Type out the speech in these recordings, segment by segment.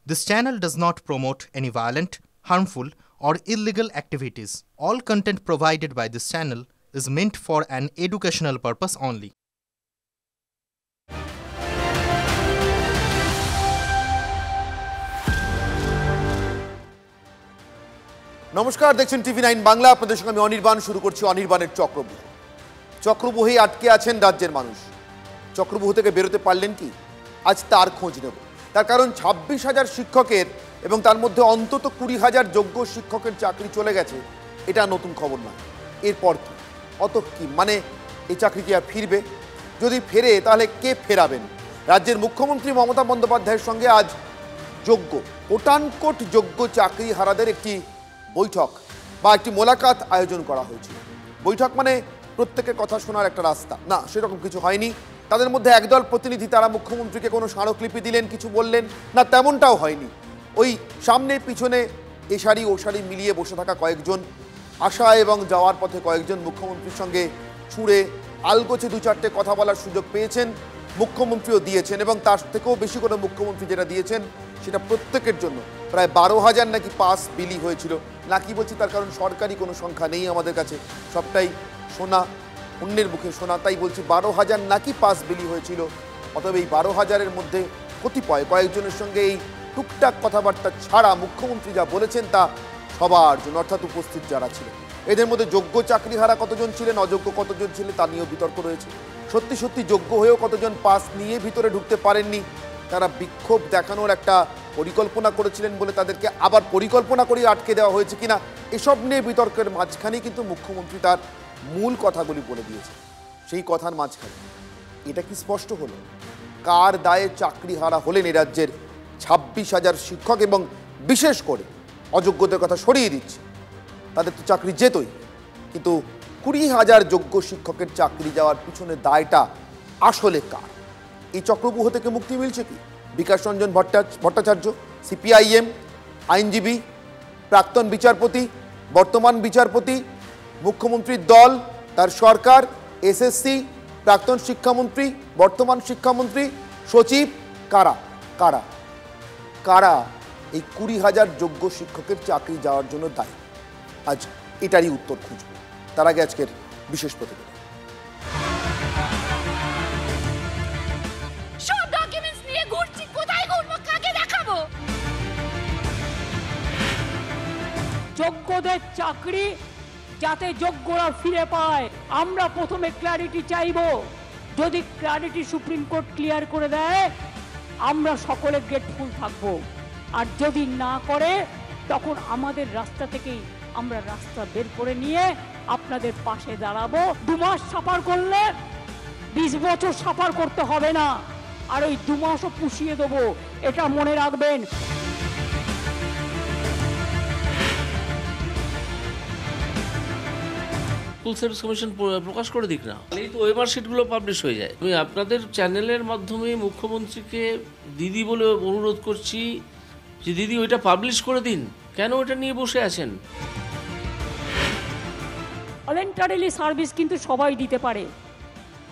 This channel does not promote any violent, harmful, or illegal activities. All content provided by this channel is meant for an educational purpose only. নমস্কার, দেখছেন টিভি9 বাংলা। আপনাদের সঙ্গে আমি অনির্বাণ। শুরু করছি অনির্বাণের চক্রব্যূহ। চক্রব্যূহে আটকে আছেন রাজ্যের মানুষ। চক্রব্যূহ থেকে বেরোতে পারলেন কি? আজ তার খোঁজ নেব। তার কারণ 26,000 শিক্ষকের এবং তার মধ্যে অন্তত 20,000 যোগ্য শিক্ষকের চাকরি চলে গেছে। এটা নতুন খবর নয়। এরপর কি? অত কি মানে এই চাকরি কি আর ফিরবে? যদি ফেরে তাহলে কে ফেরাবেন? রাজ্যের মুখ্যমন্ত্রী মমতা বন্দ্যোপাধ্যায়ের সঙ্গে আজ যোগ্য কোটানকোট যোগ্য চাকরিহারাদের একটি বৈঠক বা একটি মোলাকাত আয়োজন করা হয়েছিল। বৈঠক মানে প্রত্যেকের কথা শোনার একটা রাস্তা না, সেরকম কিছু হয়নি। তাদের মধ্যে একদল প্রতিনিধি তারা মুখ্যমন্ত্রীকে কোনো স্মারকলিপি দিলেন, কিছু বললেন না, তেমনটাও হয়নি। ওই সামনে পিছনে এ সারি ও সারি মিলিয়ে বসে থাকা কয়েকজন, আসা এবং যাওয়ার পথে কয়েকজন মুখ্যমন্ত্রীর সঙ্গে ছুঁড়ে আলগোছে দু চারটে কথা বলার সুযোগ পেয়েছেন, মুখ্যমন্ত্রীও দিয়েছেন। এবং তার থেকেও বেশি করে মুখ্যমন্ত্রী যেটা দিয়েছেন সেটা প্রত্যেকের জন্য প্রায় 12,000 নাকি পাস বিলি হয়েছিল। নাকি বলছি তার কারণ সরকারি কোনো সংখ্যা নেই আমাদের কাছে, সবটাই শোনা, অন্যের মুখে শোনা। তাই বলছি 12,000 নাকি পাস বিলি হয়েছিল। অতএব এই 12,000-এর মধ্যে কয়েকজনের সঙ্গে এই টুকটাক কথাবার্তা ছাড়া মুখ্যমন্ত্রী যা বলেছেন তা সবার জন্য, অর্থাৎ উপস্থিত যারা ছিলেন। এদের মধ্যে যোগ্য চাকরিহারা কতজন ছিলেন, অযোগ্য কতজন ছিলেন তা নিয়েও বিতর্ক রয়েছে। সত্যি সত্যি যোগ্য হয়েও কতজন পাস নিয়ে ভিতরে ঢুকতে পারেননি। তারা বিক্ষোভ দেখানোর একটা পরিকল্পনা করেছিলেন বলে তাদেরকে আবার পরিকল্পনা করে আটকে দেওয়া হয়েছে কিনা, এসব নিয়ে বিতর্কের মাঝখানেই কিন্তু মুখ্যমন্ত্রী তার মূল কথাগুলি বলে দিয়েছে। সেই কথার মাঝখানে এটা কি স্পষ্ট হলো? কার দায়ে চাকরিহারা হলেন এই রাজ্যের 26,000 শিক্ষক? এবং বিশেষ করে অযোগ্যদের কথা সরিয়ে দিচ্ছে, তাদের তো চাকরি যেতই, কিন্তু 20,000 যোগ্য শিক্ষকের চাকরি যাওয়ার পিছনে দায়টা আসলে কার? এই চক্রব্যূহ থেকে মুক্তি মিলছে কি? বিকাশ রঞ্জন ভট্টাচার্য, সিপিআইএম, আইনজীবী, প্রাক্তন বিচারপতি, বর্তমান বিচারপতি, মুখ্যমন্ত্রীর দল, তার সরকার, এসএসসি, প্রাক্তন শিক্ষামন্ত্রী, বর্তমান শিক্ষামন্ত্রী, সচিব, কারা কারা কারা এই 20,000 যোগ্য শিক্ষকের চাকরি যাওয়ার জন্য দায়ী? আজ এটারই উত্তর খুঁজব। তার আগে আজকের বিশেষ প্রতিবেদন। যোগ্যদের চাকরি যাতে যোগ্যরা ফিরে পায়, আমরা প্রথমে ক্ল্যারিটি চাইব। যদি ক্ল্যারিটি সুপ্রিম কোর্ট ক্লিয়ার করে দেয় আমরা সকলে গ্রেটফুল থাকবো, আর যদি না করে তখন আমাদের রাস্তা থেকেই আমরা রাস্তা বের করে নিয়ে আপনাদের পাশে দাঁড়াবো। 2 মাস সাফার করলে 20 বছর সাফার করতে হবে না, আর ওই 2 মাসও পুষিয়ে দেবো, এটা মনে রাখবেন। স্কুল সার্ভিস কমিশন প্রকাশ করে দিক না, এই তো ওয়েমার শিটগুলো পাবলিশ হয়ে যায়। আমি আপনাদের চ্যানেলের মাধ্যমে মুখ্যমন্ত্রীকে দিদি বলে অনুরোধ করছি যে দিদি ওইটা পাবলিশ করে দিন। কেন ওটা নিয়ে বসে আছেন? ভলেন্টারিলি সার্ভিস কিন্তু সবাই দিতে পারে,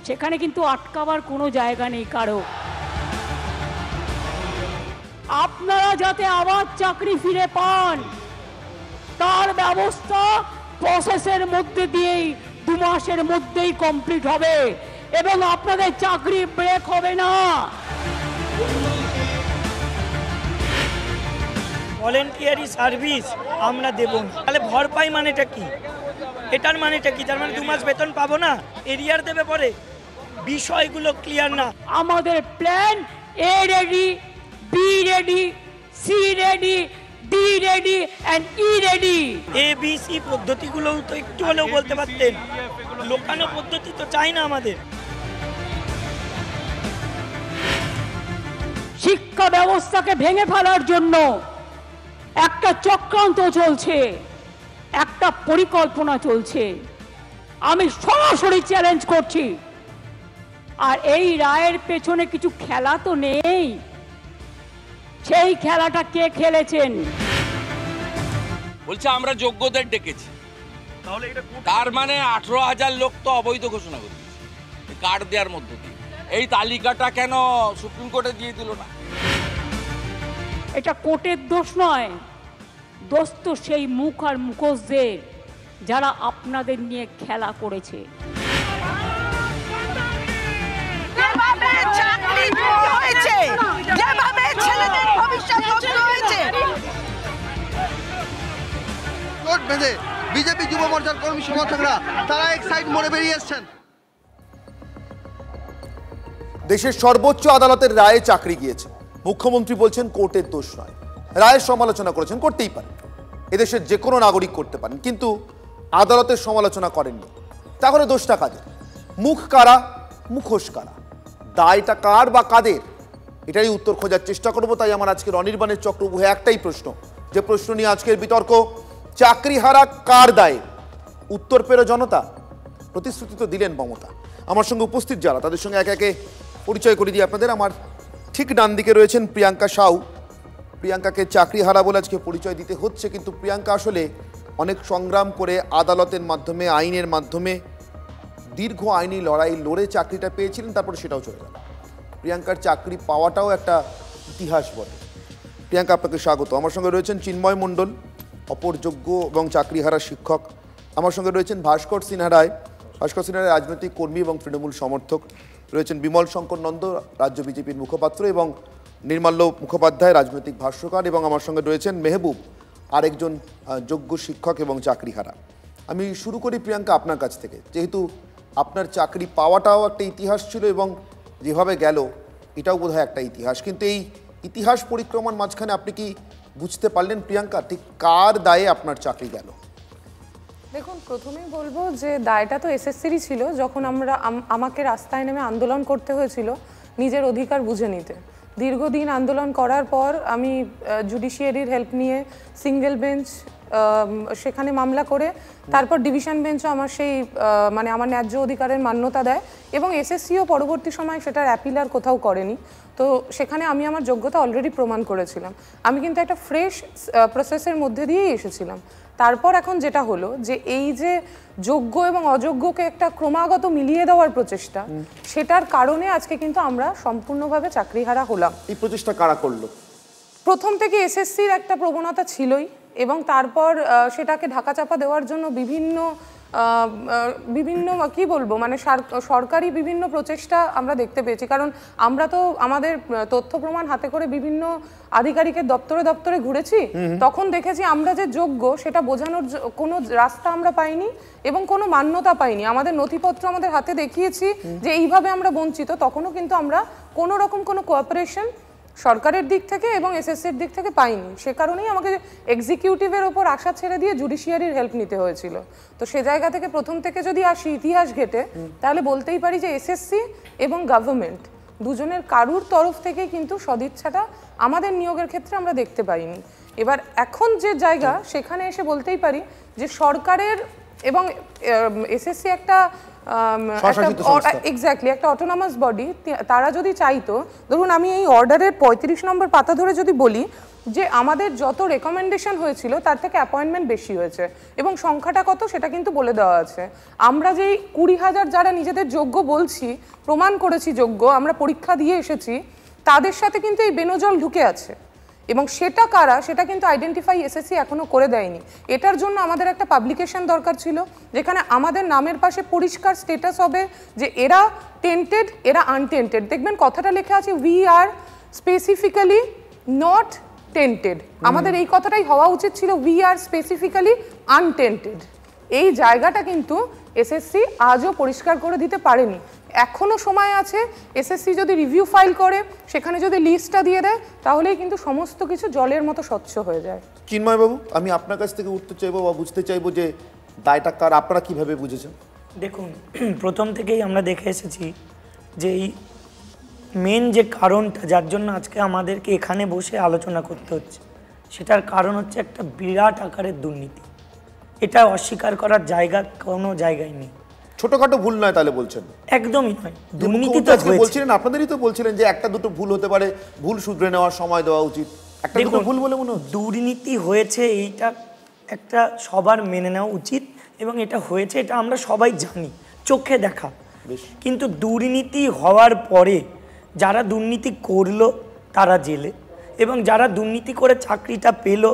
সেখানে কিন্তু আটকাবার কোনো জায়গা নেই কারো। আপনারা যাতে আবার চাকরি ফিরে পান তার ব্যবস্থা প্রসেসের মধ্যে দিয়েই 2 মাসের মধ্যেই কমপ্লিট হবে এবং আপনাদের চাকরি ব্রেক হবে না। ভলেন্টিয়ারি সার্ভিস আমরা দেব, তাহলে ভরপাই মানেটা কি? এটার মানেটা কি? তার মানে 2 মাস বেতন পাবো না, এরিয়ার দেবে পরে? বিষয়গুলো ক্লিয়ার না। আমাদের plan A ready, B ready, C ready, D ready and E ready. ABC পদ্ধতিগুলো তো একটু হলেও বলতে পারতেন। লোকানো পদ্ধতি তো চাই না আমাদের। শিক্ষা ব্যবস্থাকে ভেঙে ফেলার জন্য একটা চক্রান্ত চলছে, একটা পরিকল্পনা চলছে। আমি সরাসরি চ্যালেঞ্জ করছি। আর এই রায়ের পেছনে কিছু খেলা তো নেই। সেই খেলাটা কে খেলেছেন? বলছে আমরা যোগ্যদের ডেকেছি, তার মানে 18,000 লোক তো অবৈধ ঘোষণা করে দিয়েছে কার্ড দেওয়ার মধ্য দিয়ে। এই তালিকাটা কেন সুপ্রিম কোর্টে দিয়ে দিল না? এটা কোর্টের দোষ নয়, দোষ তো সেই মুখ আর মুখোশদের যারা আপনাদের নিয়ে খেলা করেছে। বিজেপি যুব মোর্চার কর্মী সমর্থকরা তারা এক সাইড মোড়ে বেরিয়ে এসছেন। দেশের সর্বোচ্চ আদালতের রায়ে চাকরি গিয়েছে, মুখ্যমন্ত্রী বলছেন কোর্টের দোষ নয়। রায়ের সমালোচনা করেছেন, করতেই পারেন, এদেশের যে কোনো নাগরিক করতে পারেন, কিন্তু আদালতের সমালোচনা করেননি। তাহলে দোষটা কাদের? মুখ কারা, মুখোশ কারা, দায়টা কার বা কাদের? এটারই উত্তর খোঁজার চেষ্টা করবো। তাই আমার আজকের অনির্বাণের চক্রব্যূহে একটাই প্রশ্ন, যে প্রশ্ন নিয়ে আজকের বিতর্ক, চাকরি হারা কার দায়ে? উত্তর পেল জনতা, প্রতিশ্রুতি তো দিলেন মমতা। আমার সঙ্গে উপস্থিত যারা, তাদের সঙ্গে একে একে পরিচয় করে দিই আপনাদের। আমার ঠিক ডান দিকে রয়েছেন প্রিয়াঙ্কা সাউ। প্রিয়াঙ্কাকে চাকরি হারা বলে আজকে পরিচয় দিতে হচ্ছে, কিন্তু প্রিয়াঙ্কা আসলে অনেক সংগ্রাম করে আদালতের মাধ্যমে, আইনের মাধ্যমে দীর্ঘ আইনি লড়াই লড়ে চাকরিটা পেয়েছিলেন, তারপরে সেটাও চলে গেল। প্রিয়াঙ্কার চাকরি পাওয়াটাও একটা ইতিহাস বলে। প্রিয়াঙ্কা, আপনাকে স্বাগত। আমার সঙ্গে রয়েছেন চিন্ময় মণ্ডল, অপর যোগ্য এবং চাকরিহারা শিক্ষক। আমার সঙ্গে রয়েছেন ভাস্কর সিনহা রায়। ভাস্কর সিনহা রায় রাজনৈতিক কর্মী এবং তৃণমূল সমর্থক। রয়েছেন বিমল শঙ্কর নন্দ, রাজ্য বিজেপির মুখপাত্র, এবং নির্মাল্য মুখোপাধ্যায়, রাজনৈতিক ভাষ্যকার। এবং আমার সঙ্গে রয়েছেন মেহবুব, আরেকজন যোগ্য শিক্ষক এবং চাকরিহারা। আমি শুরু করি প্রিয়াঙ্কা আপনার কাছ থেকে, যেহেতু আপনার চাকরি পাওয়াটাও একটা ইতিহাস ছিল এবং যেভাবে গেল এটাও বোধহয় একটা ইতিহাস, কিন্তু এই ইতিহাস পরিক্রমার মাঝখানে আপনি কি বুঝতে পারলেন প্রিয়াঙ্কা ঠিক কার দায়ে আপনার চাকরি গেল? দেখুন, প্রথমেই বলবো যে দায়টা তো এসএসসিরই ছিল, যখন আমাকে রাস্তায় নেমে আন্দোলন করতে হয়েছিল নিজের অধিকার বুঝে নিতে। দীর্ঘদিন আন্দোলন করার পর আমি জুডিশিয়ারির হেল্প নিয়ে সিঙ্গেল বেঞ্চ সেখানে মামলা করে তারপর ডিভিশন বেঞ্চও আমার সেই মানে আমার ন্যায্য অধিকারের মান্যতা দেয়, এবং এসএসসিও পরবর্তী সময় সেটার অ্যাপিল আর কোথাও করেনি। তো সেখানে আমি আমার যোগ্যতা অলরেডি প্রমাণ করেছিলাম। আমি কিন্তু একটা ফ্রেশ প্রসেসের মধ্যে দিয়েই এসেছিলাম। তারপর এখন যেটা হলো যে এই যে যোগ্য এবং অযোগ্যকে একটা ক্রমাগত মিলিয়ে দেওয়ার প্রচেষ্টা, সেটার কারণে আজকে কিন্তু আমরা সম্পূর্ণভাবে চাকরিহারা হলাম। এই প্রচেষ্টা কারা করলো? প্রথম থেকে এসএসসির একটা প্রবণতা ছিলই, এবং তারপর সেটাকে ঢাকাচাপা দেওয়ার জন্য বিভিন্ন কি বলবো, মানে সরকারি বিভিন্ন প্রচেষ্টা আমরা দেখতে পেয়েছি। কারণ আমরা তো আমাদের তথ্য প্রমাণ হাতে করে বিভিন্ন আধিকারিকের দপ্তরে দপ্তরে ঘুরেছি, তখন দেখেছি আমরা যে যোগ্য সেটা বোঝানোর কোনো রাস্তা আমরা পাইনি এবং কোনো মান্যতা পাইনি। আমাদের নথিপত্র আমাদের হাতে দেখিয়েছি যে এইভাবে আমরা বঞ্চিত, তখনও কিন্তু আমরা কোনো রকম কোনো কোঅপারেশন সরকারের দিক থেকে এবং এসএসসির দিক থেকে পাইনি। সে কারণেই আমাকে এক্সিকিউটিভের ওপর আশা ছেড়ে দিয়ে জুডিশিয়ারির হেল্প নিতে হয়েছিল। তো সে জায়গা থেকে প্রথম থেকে যদি আসি ইতিহাস ঘেটে, তাহলে বলতেই পারি যে এসএসসি এবং গভর্নমেন্ট দুজনের কারুর তরফ থেকে কিন্তু সদিচ্ছাটা আমাদের নিয়োগের ক্ষেত্রে আমরা দেখতে পাইনি। এবার এখন যে জায়গা, সেখানে এসে বলতেই পারি যে সরকারের এবং এসএসসি একটা এক্স্যাক্টলি একটা অটোনমাস বডি, তারা যদি চাইতো, ধরুন আমি এই অর্ডারের 35 নম্বর পাতা ধরে যদি বলি যে আমাদের যত রেকমেন্ডেশন হয়েছিল তার থেকে অ্যাপয়েন্টমেন্ট বেশি হয়েছে, এবং সংখ্যাটা কত সেটা কিন্তু বলে দেওয়া আছে। আমরা যেই 20,000 যারা নিজেদের যোগ্য বলছি, প্রমাণ করেছি যোগ্য, আমরা পরীক্ষা দিয়ে এসেছি, তাদের সাথে কিন্তু এই বেনজল ঢুকে আছে, এবং সেটা কারা সেটা কিন্তু আইডেন্টিফাই এসএসসি এখনো করে দেয়নি। এটার জন্য আমাদের একটা পাবলিকেশন দরকার ছিল, যেখানে আমাদের নামের পাশে পরিষ্কার স্টেটাস হবে যে এরা টেন্টেড, এরা আনটেন্টেড। দেখবেন কথাটা লেখা আছে we are specifically not tainted. আমাদের এই কথাটাই হওয়া উচিত ছিল, উই আর স্পেসিফিক্যালি আনটেন্টেড। এই জায়গাটা কিন্তু এসএসসি আজও পরিষ্কার করে দিতে পারেনি। এখনো সময় আছে, এসএসসি যদি রিভিউ ফাইল করে সেখানে যদি লিস্টটা দিয়ে দেয়, তাহলেই কিন্তু সমস্ত কিছু জলের মতো স্বচ্ছ হয়ে যায়। চিন্ময় বাবু, আমি আপনার কাছ থেকে উঠতে চাইবো বা বুঝতে চাইবো যে দায়টা কার, আপনারা কিভাবে বুঝেছেন? দেখুন, প্রথম থেকেই আমরা দেখে এসেছি যে এই মেন যে কারণটা যার জন্য আজকে আমাদেরকে এখানে বসে আলোচনা করতে হচ্ছে, সেটার কারণ হচ্ছে একটা বিরাট আকারের দুর্নীতি। এটা অস্বীকার করার জায়গা কোনো জায়গায় নেই। ছোটখাটো ভুল নয় তাহলে বলছেন? একদমই নয়, দুর্নীতি তো বলছিলেন, আপনাদেরই তো বলছিলেন যে একটা দুটো ভুল হতে পারে, ভুল শুধরে নেওয়ার সময় দেওয়া উচিত। একটা দুটো ভুল বলে মনে হয় দুর্নীতি হয়েছে, এইটা একটা সবার মেনে নেওয়া উচিত, এবং এটা হয়েছে, এটা আমরা সবাই জানি, চোখে দেখা। কিন্তু দুর্নীতি হওয়ার পরে যারা দুর্নীতি করলো তারা জেলে, এবং যারা দুর্নীতি করে চাকরিটা পেল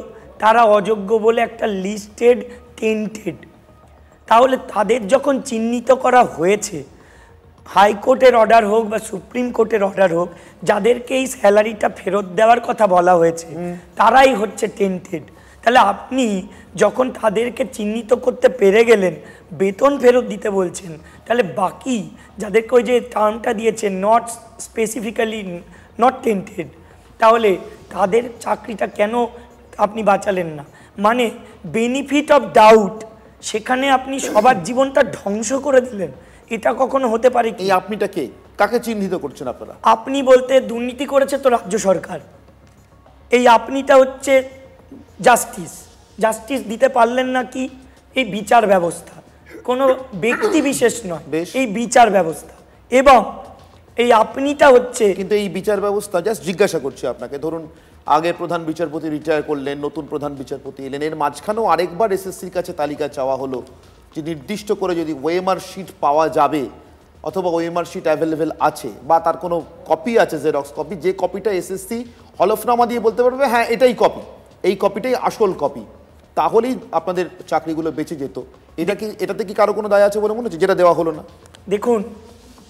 তারা অযোগ্য বলে একটা লিস্টেড টেন্টেড। তাহলে তাদের যখন চিহ্নিত করা হয়েছে, হাইকোর্টের অর্ডার হোক বা সুপ্রিম কোর্টের অর্ডার হোক, যাদেরকে এই স্যালারিটা ফেরত দেওয়ার কথা বলা হয়েছে তারাই হচ্ছে টেন্টেড। তাহলে আপনি যখন তাদেরকে চিহ্নিত করতে পেরে গেলেন, বেতন ফেরত দিতে বলছেন, তাহলে বাকি যাদেরকে ওই যে টার্মটা দিয়েছে নট স্পেসিফিক্যালি নট টেন্টেড, তাহলে তাদের চাকরিটা কেন আপনি বাঁচালেন না? মানে বেনিফিট অফ ডাউট, সেখানে আপনি সবার জীবনটা ধ্বংস করে দিলেন। এটা কখনো হতে পারে কি? এই আপনিটা কে, কাকে চিহ্নিত করছেন আপনারা? আপনি বলতে দুর্নীতি করেছে তো রাজ্য সরকার, এই আপনিটা হচ্ছে জাস্টিস। জাস্টিস দিতে পারলেন না কি? এই বিচার ব্যবস্থা, কোনো ব্যক্তি বিশেষ নয়, এই বিচার ব্যবস্থা। এবং এই আপনিটা হচ্ছে, কিন্তু এই বিচার ব্যবস্থা, জাস্ট জিজ্ঞাসা করছি আপনাকে, ধরুন আগে প্রধান বিচারপতি রিটায়ার করলেন, নতুন প্রধান বিচারপতি এলেন, এর মাঝখানেও আরেকবার এসএসসির কাছে তালিকা চাওয়া হলো যে নির্দিষ্ট করে যদি ওএমআর শিট পাওয়া যাবে অথবা ওএমআর শিট অ্যাভেলেবেল আছে বা তার কোনো কপি আছে, জেরক্স কপি, যে কপিটা এসএসসি হলফনামা দিয়ে বলতে পারবে হ্যাঁ এটাই কপি, এই কপিটাই আসল কপি, তাহলেই আপনাদের চাকরিগুলো বেঁচে যেত। এটাতে কি কারো কোনো দায় আছে বলে মনে হচ্ছে, যেটা দেওয়া হলো না? দেখুন,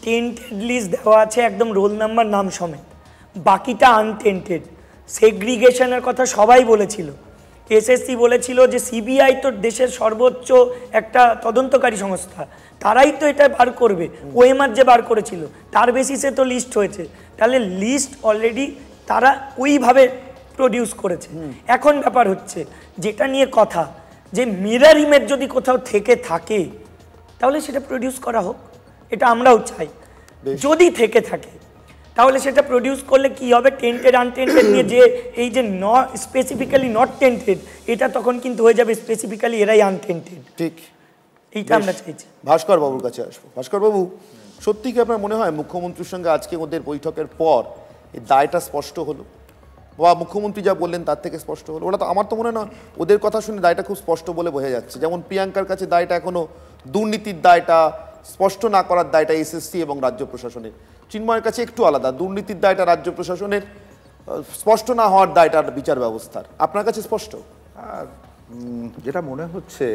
টেন্টেড লিস্ট দেওয়া আছে একদম রোল নাম্বার নাম সমেত, বাকিটা আনটেন্টেড। সেগ্রিগেশনের কথা সবাই বলেছিল, এসএসসি বলেছিল যে সিবিআই তো দেশের সর্বোচ্চ একটা তদন্তকারী সংস্থা, তারাই তো এটা বার করবে। ওএমআর যে বার করেছিল তার বেসিসে তো লিস্ট হয়েছে, তাহলে লিস্ট অলরেডি তারা ওইভাবে প্রডিউস করেছে। এখন ব্যাপার হচ্ছে যেটা নিয়ে কথা, যে মিরর ইমেজ যদি কোথাও থেকে থাকে তাহলে সেটা প্রডিউস করা হোক, এটা আমরাও চাই। যদি থেকে থাকে তাহলে সেটা প্রডিউস করলে কি হবে, টেন্টেড আনটেন্টেড নিয়ে যে এই যে স্পেসিফিক্যালি নট টেন্টেড, এটা তখন কিন্তু হয়ে যাবে স্পেসিফিক্যালি এরাই আনটেন্টেড। ঠিক, এইটা আমরা চাইছি। ভাস্কর বাবুর কাছে আসবো। ভাস্কর বাবু, সত্যি কি আপনার মনে হয় মুখ্যমন্ত্রীর সঙ্গে আজকে ওদের বৈঠকের পর এই দায়টা স্পষ্ট হলো, বা মুখ্যমন্ত্রী যা বললেন তার থেকে স্পষ্ট হলো? ওরা তো, আমার তো মনে হয় না, ওদের কথা শুনে দায়টা খুব স্পষ্ট বলে বোঝা যাচ্ছে। যেমন প্রিয়াঙ্কার কাছে দায়টা এখনো দুর্নীতির দায়টা স্পষ্ট না করার দায়টা এসএসসি এবং রাজ্য প্রশাসনের, চিন্ময়ের কাছে একটু আলাদা, দুর্নীতির দায়টা রাজ্য প্রশাসনের, স্পষ্ট না হওয়ার দায়টা বিচার ব্যবস্থার। আপনার কাছে স্পষ্ট? যেটা মনে হচ্ছে,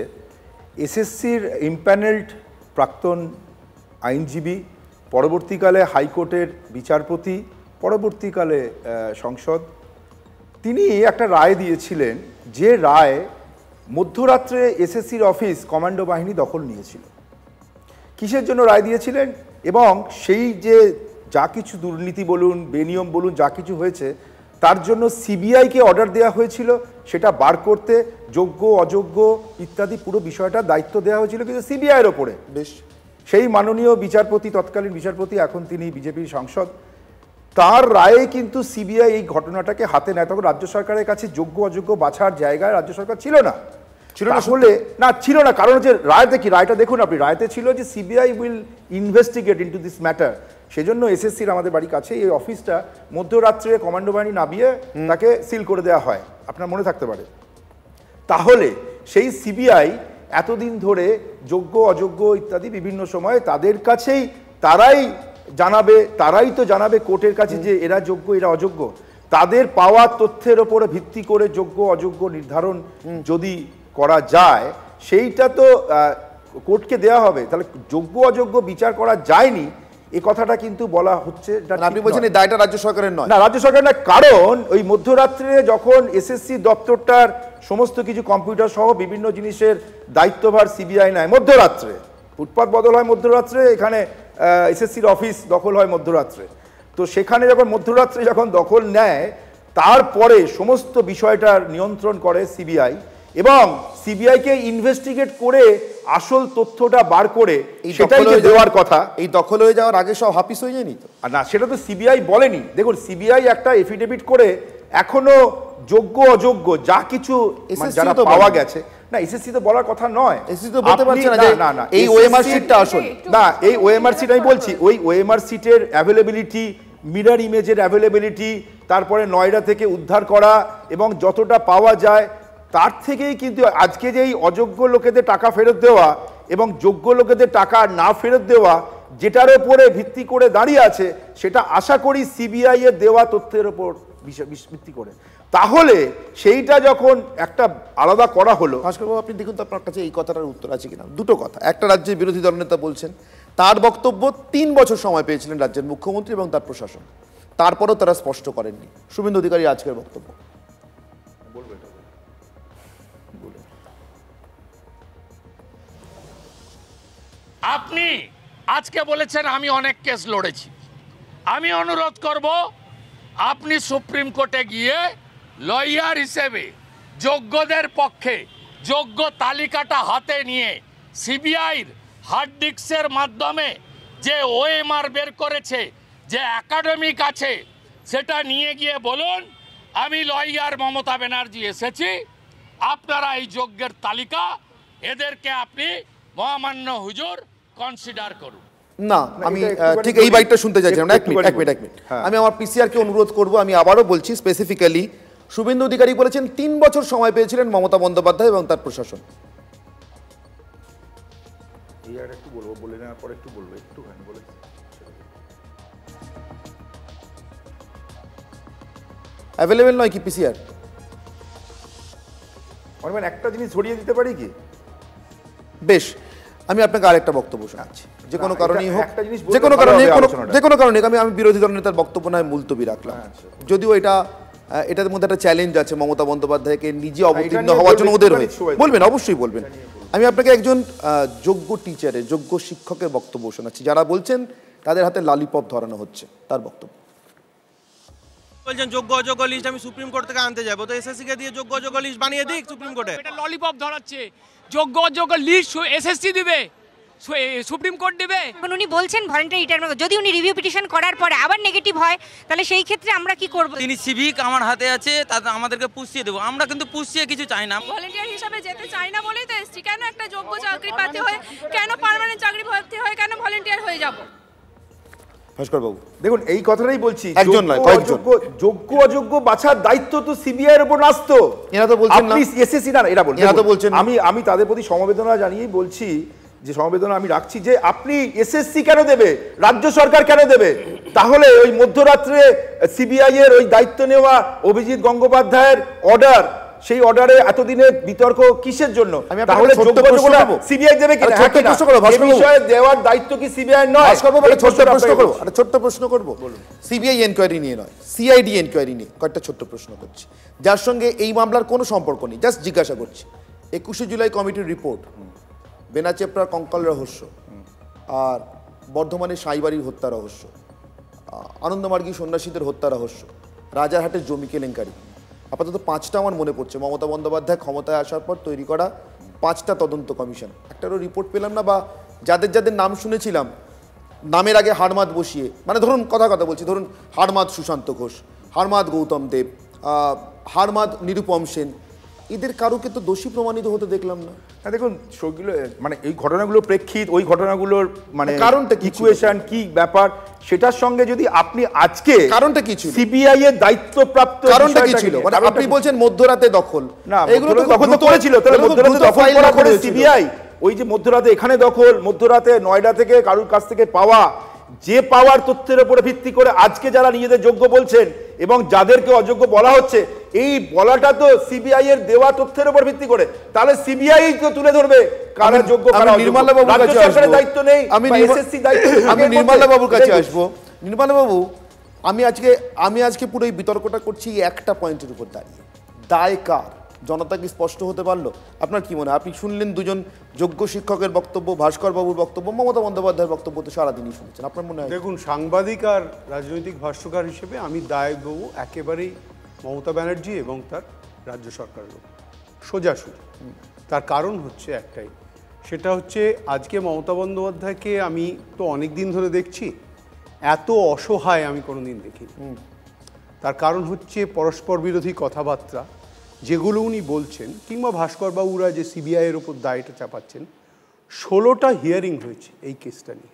এসএসসির ইম্প্যানেলড প্রাক্তন আইনজীবী, পরবর্তীকালে হাইকোর্টের বিচারপতি, পরবর্তীকালে সংসদ, তিনি একটা রায় দিয়েছিলেন, যে রায় মধ্যরাত্রে এসএসসির অফিস কমান্ডো বাহিনী দখল নিয়েছিল। কিসের জন্য রায় দিয়েছিলেন? এবং সেই যে যা কিছু দুর্নীতি বলুন, বেনিয়ম বলুন, যা কিছু হয়েছে, তার জন্য সিবিআইকে অর্ডার দেওয়া হয়েছিল সেটা বার করতে, যোগ্য অযোগ্য ইত্যাদি পুরো বিষয়টা দায়িত্ব দেওয়া হয়েছিল কিন্তু সিবিআইয়ের ওপরে। বেশ, সেই মাননীয় বিচারপতি, তৎকালীন বিচারপতি, এখন তিনি বিজেপির সাংসদ, তার রায়ে কিন্তু সিবিআই এই ঘটনাটাকে হাতে নেয়। তখন রাজ্য সরকারের কাছে যোগ্য অযোগ্য বাছার জায়গায় রাজ্য সরকার ছিল না, ছিল না। কারণ হচ্ছে রায়তে কি, রায়টা দেখুন আপনি, রায়তে ছিল যে CBI will investigate into this matter. সেজন্য এসএসসির আমাদের বাড়ির কাছে এই অফিসটা মধ্যরাত্রে কমান্ডো বাহিনী নামিয়ে তাকে সিল করে দেওয়া হয়, আপনার মনে থাকতে পারে। তাহলে সেই সিবিআই এতদিন ধরে যোগ্য অযোগ্য ইত্যাদি বিভিন্ন সময় তাদের কাছেই তারাই জানাবে কোর্টের কাছে যে এরা যোগ্য এরা অযোগ্য। তাদের পাওয়া তথ্যের ওপরে ভিত্তি করে যোগ্য অযোগ্য নির্ধারণ যদি করা যায়, সেইটা তো কোর্টকে দেওয়া হবে। তাহলে যোগ্য অযোগ্য বিচার করা যায়নি এই কথাটা কিন্তু বলা হচ্ছে। আপনি বলছেন এই দায়টা রাজ্য সরকারের নয়? না, রাজ্য সরকার না, কারণ ওই মধ্যরাত্রে যখন এসএসসি দপ্তরটার সমস্ত কিছু কম্পিউটার সহ বিভিন্ন জিনিসের দায়িত্বভার সিবিআই নেয় মধ্যরাত্রে, ফুটপাত বদল হয় মধ্যরাত্রে, এখানে এসএসসির অফিস দখল হয় মধ্যরাত্রে, তো সেখানে যখন মধ্যরাত্রে যখন দখল নেয়, তারপরে সমস্ত বিষয়টার নিয়ন্ত্রণ করে সিবিআই, এবং সিবিআইকে ইনভেস্টিগেট করে আসল তথ্যটা বার করে সেটাই দেওয়ার কথা। এই দখল হয়ে যাওয়ার আগে সব হাফিস হয়ে যায়নি তো? না, সেটা তো সিবিআই বলেনি। দেখুন, সিবিআই একটা এফিডেভিট করে এখনো যোগ্য অযোগ্য যা কিছু যারা পাওয়া গেছে, না এসএসসি তো বলার কথা নয়, এসএসসি তো বলতে পারছে না যে না এই ওএমআর শিটটা আসল না। এই ওএমআর শিট আমি বলছি, ওই ওএমআর শিটের অ্যাভেলেবিলিটি, মিরর ইমেজের অ্যাভেলেবিলিটি, তারপরে নয়ডা থেকে উদ্ধার করা এবং যতটা পাওয়া যায় তার থেকেই কিন্তু আজকে যে এই অযোগ্য লোকেদের টাকা ফেরত দেওয়া এবং যোগ্য লোকেদের টাকা না ফেরত দেওয়া, যেটার ওপরে ভিত্তি করে দাঁড়িয়ে আছে, সেটা আশা করি সিবিআই এর দেওয়া তথ্যের ওপর ভিত্তি করে, তাহলে সেইটা যখন একটা আলাদা করা হলো। ভাস্করবাবু আপনি দেখুন তো আপনার কাছে এই কথাটার উত্তর আছে কিনা। দুটো কথা, একটা রাজ্যের বিরোধী দলনেতা বলছেন তার বক্তব্য 3 বছর সময় পেয়েছিলেন রাজ্যের মুখ্যমন্ত্রী এবং তার প্রশাসন, তারপরও তারা স্পষ্ট করেননি। শুভেন্দু অধিকারী আজকের বক্তব্য আপনি আজকে বলেছেন আমি অনেক কেস লড়েছি। আমি অনুরোধ করব আপনি সুপ্রিম কোর্টে গিয়ে লয়ার হিসেবে যোগ্যদের পক্ষে যোগ্য তালিকাটা হাতে নিয়ে সিবিআইর হার্ড ডিস্কের মাধ্যমে যে ওএমআর বের করেছে, যে একাডেমিক আছে, সেটা নিয়ে গিয়ে বলুন আমি লয়ার মমতা ব্যানার্জি এসেছি, আপনারা এই যোগ্যের তালিকা এদেরকে আপনি মহামান্য হুজুর কনসিডার করুন। না, আমি ঠিক এই বাইকটা শুনতে চাইছিলাম। এক মিনিট আমি আমার পিসিআরকে অনুরোধ করব, আমি আবারও বলছি স্পেসিফিক্যালি শুভেন্দু অধিকারী বলেছেন 3 বছর সময় পেয়েছিলেন মমতা বন্দ্যোপাধ্যায় এবং তার প্রশাসন। একটু বলবো, বলে নেওয়ার পর একটু বলবো, একটুখানি বলে অ্যাভেলেবেল নয় কি পিসিআর? একটা জিনিস ছড়িয়ে দিতে পারি কি? বেশ, আমি আপনাকে আরেকটা বক্তব্য শোনাচ্ছি। যে কোনো কারণেই হোক, যে কোনো কারণে আমি বিরোধী দল নেতার বক্তব্য নয় মুলতবি রাখলাম, যদিও এটার মধ্যে একটা চ্যালেঞ্জ আছে মমতা বন্দ্যোপাধ্যায়কে নিজে অবতীর্ণ হওয়ার জন্য ওদের হয়ে। বলবেন, অবশ্যই বলবেন। আমি আপনাকে একজন যোগ্য টিচারের, যোগ্য শিক্ষকের বক্তব্য শোনাচ্ছি, যারা বলছেন তাদের হাতে ললিপপ ধরানো হচ্ছে, তার বক্তব্য। বলছেন যোগ্য অযোগ্য লিস্ট আমি সুপ্রিম কোর্ট থেকে আনতে যাবো, তো এসএসসি কে দিয়ে যোগ্য অযোগ্য লিস্ট বানিয়ে দিক সুপ্রিম কোর্টে। এটা ললিপপ ধরাচ্ছে। যোগ্য অযোগ্য লিস্ট এসএসসি দিবে, সুপ্রিম কোর্ট দিবে। উনি বলছেন ভলান্টারি রিটায়ারমেন্ট, যদি উনি রিভিউ পিটিশন করার পরে আবার নেগেটিভ হয় তাহলে সেই ক্ষেত্রে আমরা কি করব? তিনি সিভিক আমার হাতে আছে, তাতে আমাদেরকে পুষিয়ে দেবো, আমরা কিন্তু পুষিয়ে কিছু চাই না। ভলান্টিয়ার হিসেবে যেতে চাই না বলেই তো এসছি। কেন একটা যোগ্য চাকরি পাতে হয়, কেন পার্মানেন্ট চাকরি পাতে হয়, কেন ভলান্টিয়ার হয়ে যাব? ভাস্করবাবু দেখুন, এই কথাটাই বলছি, একজন নয় কয়েকজন যোগ্য অযোগ্য বাছার দায়িত্ব তো সিবিআই এর উপর আসত। এরা তো বলছেন না এসএসসি না, এরা বলছেন। আমি তাদের প্রতি সমবেদনা জানিয়েই বলছি, যে সমবেদনা আমি রাখছি, যে আপনি এসএসসি কেন দেবে, রাজ্য সরকার কেন দেবে? তাহলে ওই মধ্যরাত্রে সিবিআই এর ওই দায়িত্ব নেওয়া অভিজিৎ গঙ্গোপাধ্যায়ের অর্ডার, সেই অর্ডারে এতদিনের বিতর্ক কিসের জন্য? তাহলে সিবিআই দেবে কিনা? বিষয়ে দেওয়ার দায়িত্ব কি সিবিআই নয়? ছোট্ট প্রশ্ন করব, সিবিআই এনকোয়ারি নিয়ে নয়, সিআইডি এনকোয়ারি নিয়ে কয়েকটা ছোট্ট প্রশ্ন করছি, যার সঙ্গে এই মামলার কোনো সম্পর্ক নেই, জাস্ট জিজ্ঞাসা করছি। 21শে জুলাই কমিটির রিপোর্ট, বেনাচেপড়ার কঙ্কাল রহস্য, আর বর্ধমানের সাইবাড়ির হত্যা রহস্য, আনন্দমার্গী সন্ন্যাসীদের হত্যা রহস্য, রাজারহাটের জমি কেলেঙ্কারি, আপাতত 5টা আমার মনে পড়ছে মমতা বন্দ্যোপাধ্যায় ক্ষমতায় আসার পর তৈরি করা 5টা তদন্ত কমিশন। একটারও রিপোর্ট পেলাম না, বা যাদের যাদের নাম শুনেছিলাম নামের আগে হারমাদ বসিয়ে, মানে ধরুন কথা বলছি, ধরুন হারমাদ সুশান্ত ঘোষ, হারমাদ গৌতম দেব, হারমাদ নিরুপম সেন, এদের কারোকে তো দোষী প্রমাণিত হতে দেখলাম না। দেখুন, সেগুলো মানে এই ঘটনাগুলোর প্রেক্ষিত, ওই ঘটনাগুলোর মানে কারণটা কি, ইকুয়েশন কি ব্যাপার, সেটার সঙ্গে যদি আপনি আজকে কারণটা কি ছিল, সিবিআই এর দায়িত্বপ্রাপ্ত কারণটা কি ছিল, মানে আপনি বলছেন মধ্যরাতে দখল, না এগুলো তো দখল তো করেছিল, তাহলে মধ্যরাতে দখল করা করে সিবিআই, ওই যে মধ্যরাতে এখানে দখল, মধ্যরাতে নয়ডা থেকে কারুর কাছ থেকে পাওয়া, যে পাওয়ার তথ্যের উপরে ভিত্তি করে আজকে যারা নিজেদের যোগ্য বলছেন এবং যাদেরকে অযোগ্য বলা হচ্ছে, এই বলাটা তো সিবিআই এর দেওয়া তথ্যের উপর ভিত্তি করে, তাহলে সিবিআই তো তুলে ধরবে কারা যোগ্য কারা অযোগ্য। রাজ্য সরকারের দায়িত্ব নেই, এসএসসি দায়িত্ব। আমি নির্মলা বাবুর কাছে আসবো। নির্মলা বাবু, আমি আজকে পুরো এই বিতর্কটা করছি একটা পয়েন্টের উপর দাঁড়িয়ে, দায় কার? জনতা কি স্পষ্ট হতে পারলো? আপনার কি মনে হয়? আপনি শুনলেন দুজন যোগ্য শিক্ষকের বক্তব্য, ভাস্কর বাবুর বক্তব্য, মমতা বন্দ্যোপাধ্যায়ের বক্তব্য তো সারাদিনই শুনেছেন, আপনার মনে হয়? দেখুন, সাংবাদিক আর রাজনৈতিক ভাষ্যকার হিসেবে আমি দায় দেবো একেবারেই মমতা ব্যানার্জি এবং তার রাজ্য সরকারের সোজাসুজি। তার কারণ হচ্ছে একটাই, সেটা হচ্ছে আজকে মমতা বন্দ্যোপাধ্যায়কে আমি তো অনেক দিন ধরে দেখছি, এত অসহায় আমি কোনোদিন দেখিনি। তার কারণ হচ্ছে পরস্পর বিরোধী কথাবার্তা যেগুলো উনি বলছেন, কিংবা ভাস্করবাবুরা যে সিবিআইয়ের ওপর দায়টা চাপাচ্ছেন। 16টা হিয়ারিং হয়েছে এই কেসটা নিয়ে,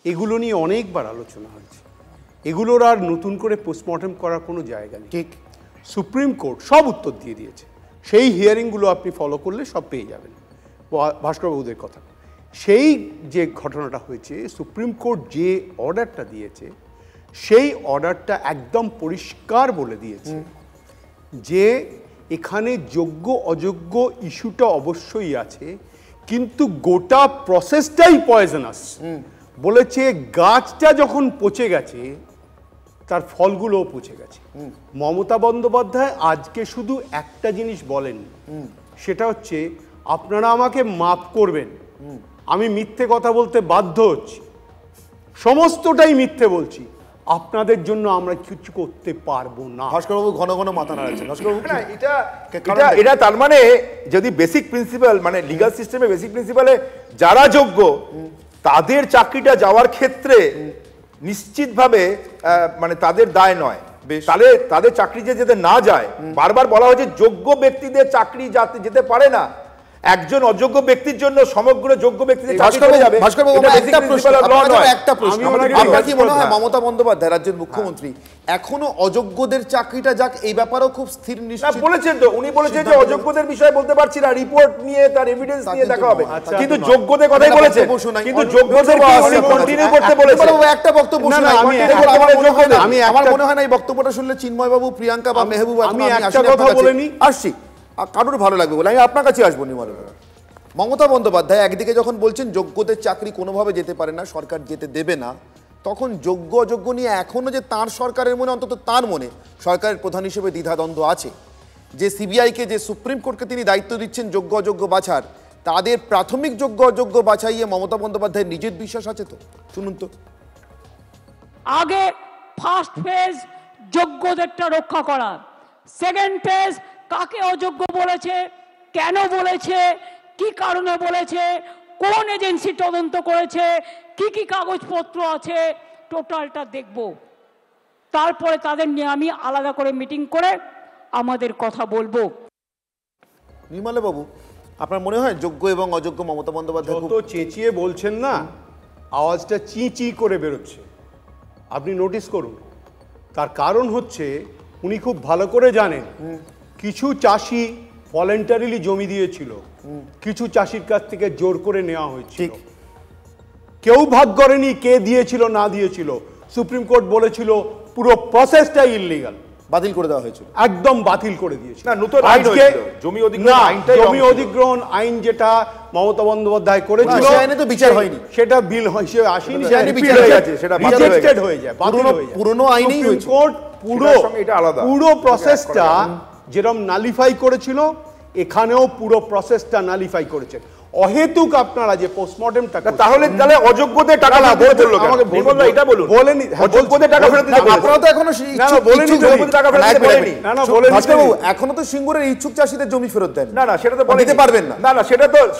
এগুলো নিয়ে অনেকবার আলোচনা হয়েছে, এগুলোর আর নতুন করে পোস্টমর্টম করার কোনো জায়গা নেই। ঠিক, সুপ্রিম কোর্ট সব উত্তর দিয়ে দিয়েছে, সেই হিয়ারিংগুলো আপনি ফলো করলে সব পেয়ে যাবেন ভাস্করবাবুদের কথা। সেই যে ঘটনাটা হয়েছে, সুপ্রিম কোর্ট যে অর্ডারটা দিয়েছে সেই অর্ডারটা একদম পরিষ্কার বলে দিয়েছে যে এখানে যোগ্য অযোগ্য ইস্যুটা অবশ্যই আছে, কিন্তু গোটা প্রসেসটাই পয়জনাস। বলেছে গাছটা যখন পচে গেছে তার ফলগুলোও পচে গেছে। মমতা বন্দ্যোপাধ্যায় আজকে শুধু একটা জিনিস বলেন, সেটা হচ্ছে আপনারা আমাকে মাফ করবেন, আমি মিথ্যে কথা বলতে বাধ্য হচ্ছি, সমস্তটাই মিথ্যে বলছি, আপনাদের জন্য আমরা কিছু করতে পারবো না। ভাস্করবাবু ঘন ঘন মাথা নাড়াচ্ছেন। ভাস্করবাবু এটা তার মানে যদি বেসিক প্রিন্সিপাল মানে লিগ্যাল সিস্টেমে বেসিক প্রিন্সিপালে যারা যোগ্য তাদের চাকরিটা যাওয়ার ক্ষেত্রে নিশ্চিতভাবে মানে তাদের দায় নয়, তাহলে তাদের চাকরি যেতে না যায়। বারবার বলা হয়েছে যোগ্য ব্যক্তিদের চাকরি যেতে পারে না, একজন অযোগ্য ব্যক্তির জন্য সমগ্র যোগ্য ব্যক্তিদের চাকরি চলে যাবে। একটা প্রশ্ন, আপনার কি মনে হয় মমতা বন্দ্যোপাধ্যায় রাজ্যের মুখ্যমন্ত্রী এখনো অযোগ্যদের চাকরিটা যাক এই ব্যাপারেও খুব স্থির নিশ্চিত বলেছেন? তো উনি বলেছেন যে অযোগ্যদের বিষয়ে বলতে পারছি না, রিপোর্ট নিয়ে তার এভিডেন্স নিয়ে দেখা হবে, কিন্তু যোগ্যদের কথাই বলেছেন, কিন্তু যোগ্যদের কন্টিনিউ করতে বলেছেন। একটা বক্তব্য আমার মনে হয় না এই বক্তব্যটা শুনলে চিন্ময় বাবু, প্রিয়াঙ্কা বা মেহবুব, আমি একটা কথা বলে নি, আসছি কারোর ভালো লাগবে বলে আমি আপনার কাছে আসবো। নির্মল মমতা বন্দ্যোপাধ্যায় একদিকে যখন বলছেন যোগ্যদের চাকরি কোনোভাবে যেতে পারে না, সরকার যেতে দেবে না, তখন যোগ্য অযোগ্য নিয়ে এখনো যে তার সরকারের মনে, অন্তত তার মনে সরকারের প্রধান হিসেবে দ্বিধাদ্বন্দ্ব আছে। যে সিবিআইকে, যে সুপ্রিম কোর্টকে তিনি দায়িত্ব দিচ্ছেন যোগ্য অযোগ্য বাছার, তাদের প্রাথমিক যোগ্য অযোগ্য বাছাইয়ে মমতা বন্দ্যোপাধ্যায়ের নিজের বিশ্বাস আছে তো? শুনুন তো। আগে ফার্স্ট ফেজ যোগ্যদেরটা রক্ষা করা, সেকেন্ড ফেজ কাকে অযোগ্য বলেছে, কেন বলেছে, কি কারণে বলেছে, কোন এজেন্সি তদন্ত করেছে, কি কি কাগজপত্র আছে, টোটালটা দেখব। তারপরে তাদের নিয়ে আমি আলাদা করে মিটিং করে আমাদের কথা বলবো। নির্মল বাবু, আপনার মনে হয় যোগ্য এবং অযোগ্য মমতা বন্দ্যোপাধ্যায় যত চেঁচিয়ে বলছেন না, আওয়াজটা চি চি করে বেরোচ্ছে, আপনি নোটিস করুন। তার কারণ হচ্ছে উনি খুব ভালো করে জানেন কিছু চাষি ভলেন্টারিলি জমি দিয়েছিল, কিছু চাষির কাছ থেকে জোর করে নেওয়া হয়েছিল, কেউ ভাগ করেনি কে দিয়েছিল না দিয়েছিল। সুপ্রিম কোর্ট বলেছিল পুরো প্রসেসটাই ইললিগাল, বাতিল করে দেওয়া হয়েছিল, একদম বাতিল করে দিয়েছিল। না, নতুন আজকে জমি অধিগ্রহণ আইন যেটা মমতা বন্দ্যোপাধ্যায় করেছিল সেটা তো বিচার হয়নি, সেটা বিল হিসেবে আসেনি, রিজেক্টেড হয়ে যায়, পুরনো আইনেই হয়েছে। কোর্ট পুরো প্রসেসটা যেরকম নালিফাই করেছিল, এখানেও পুরো প্রসেসটা নালিফাই করেছে। অহেতুক আপনারা যে পোস্টমর্টেম টাকা, তাহলে অযোগ্যদের টাকা না বলতে হলো, আমাকে বলুন, এটা বলুন, বলেনি অযোগ্যদের টাকা ফেরত দিতে। আপনারা তো এখনো বলেনি টাকা ফেরত দিতে বলেনি। না না বলেনি, এখনো তো সিঙ্গুরের ইচ্ছুক চাষীদের জমি ফেরত দেন। না না, সেটা তো দিতে পারবেন না। না না,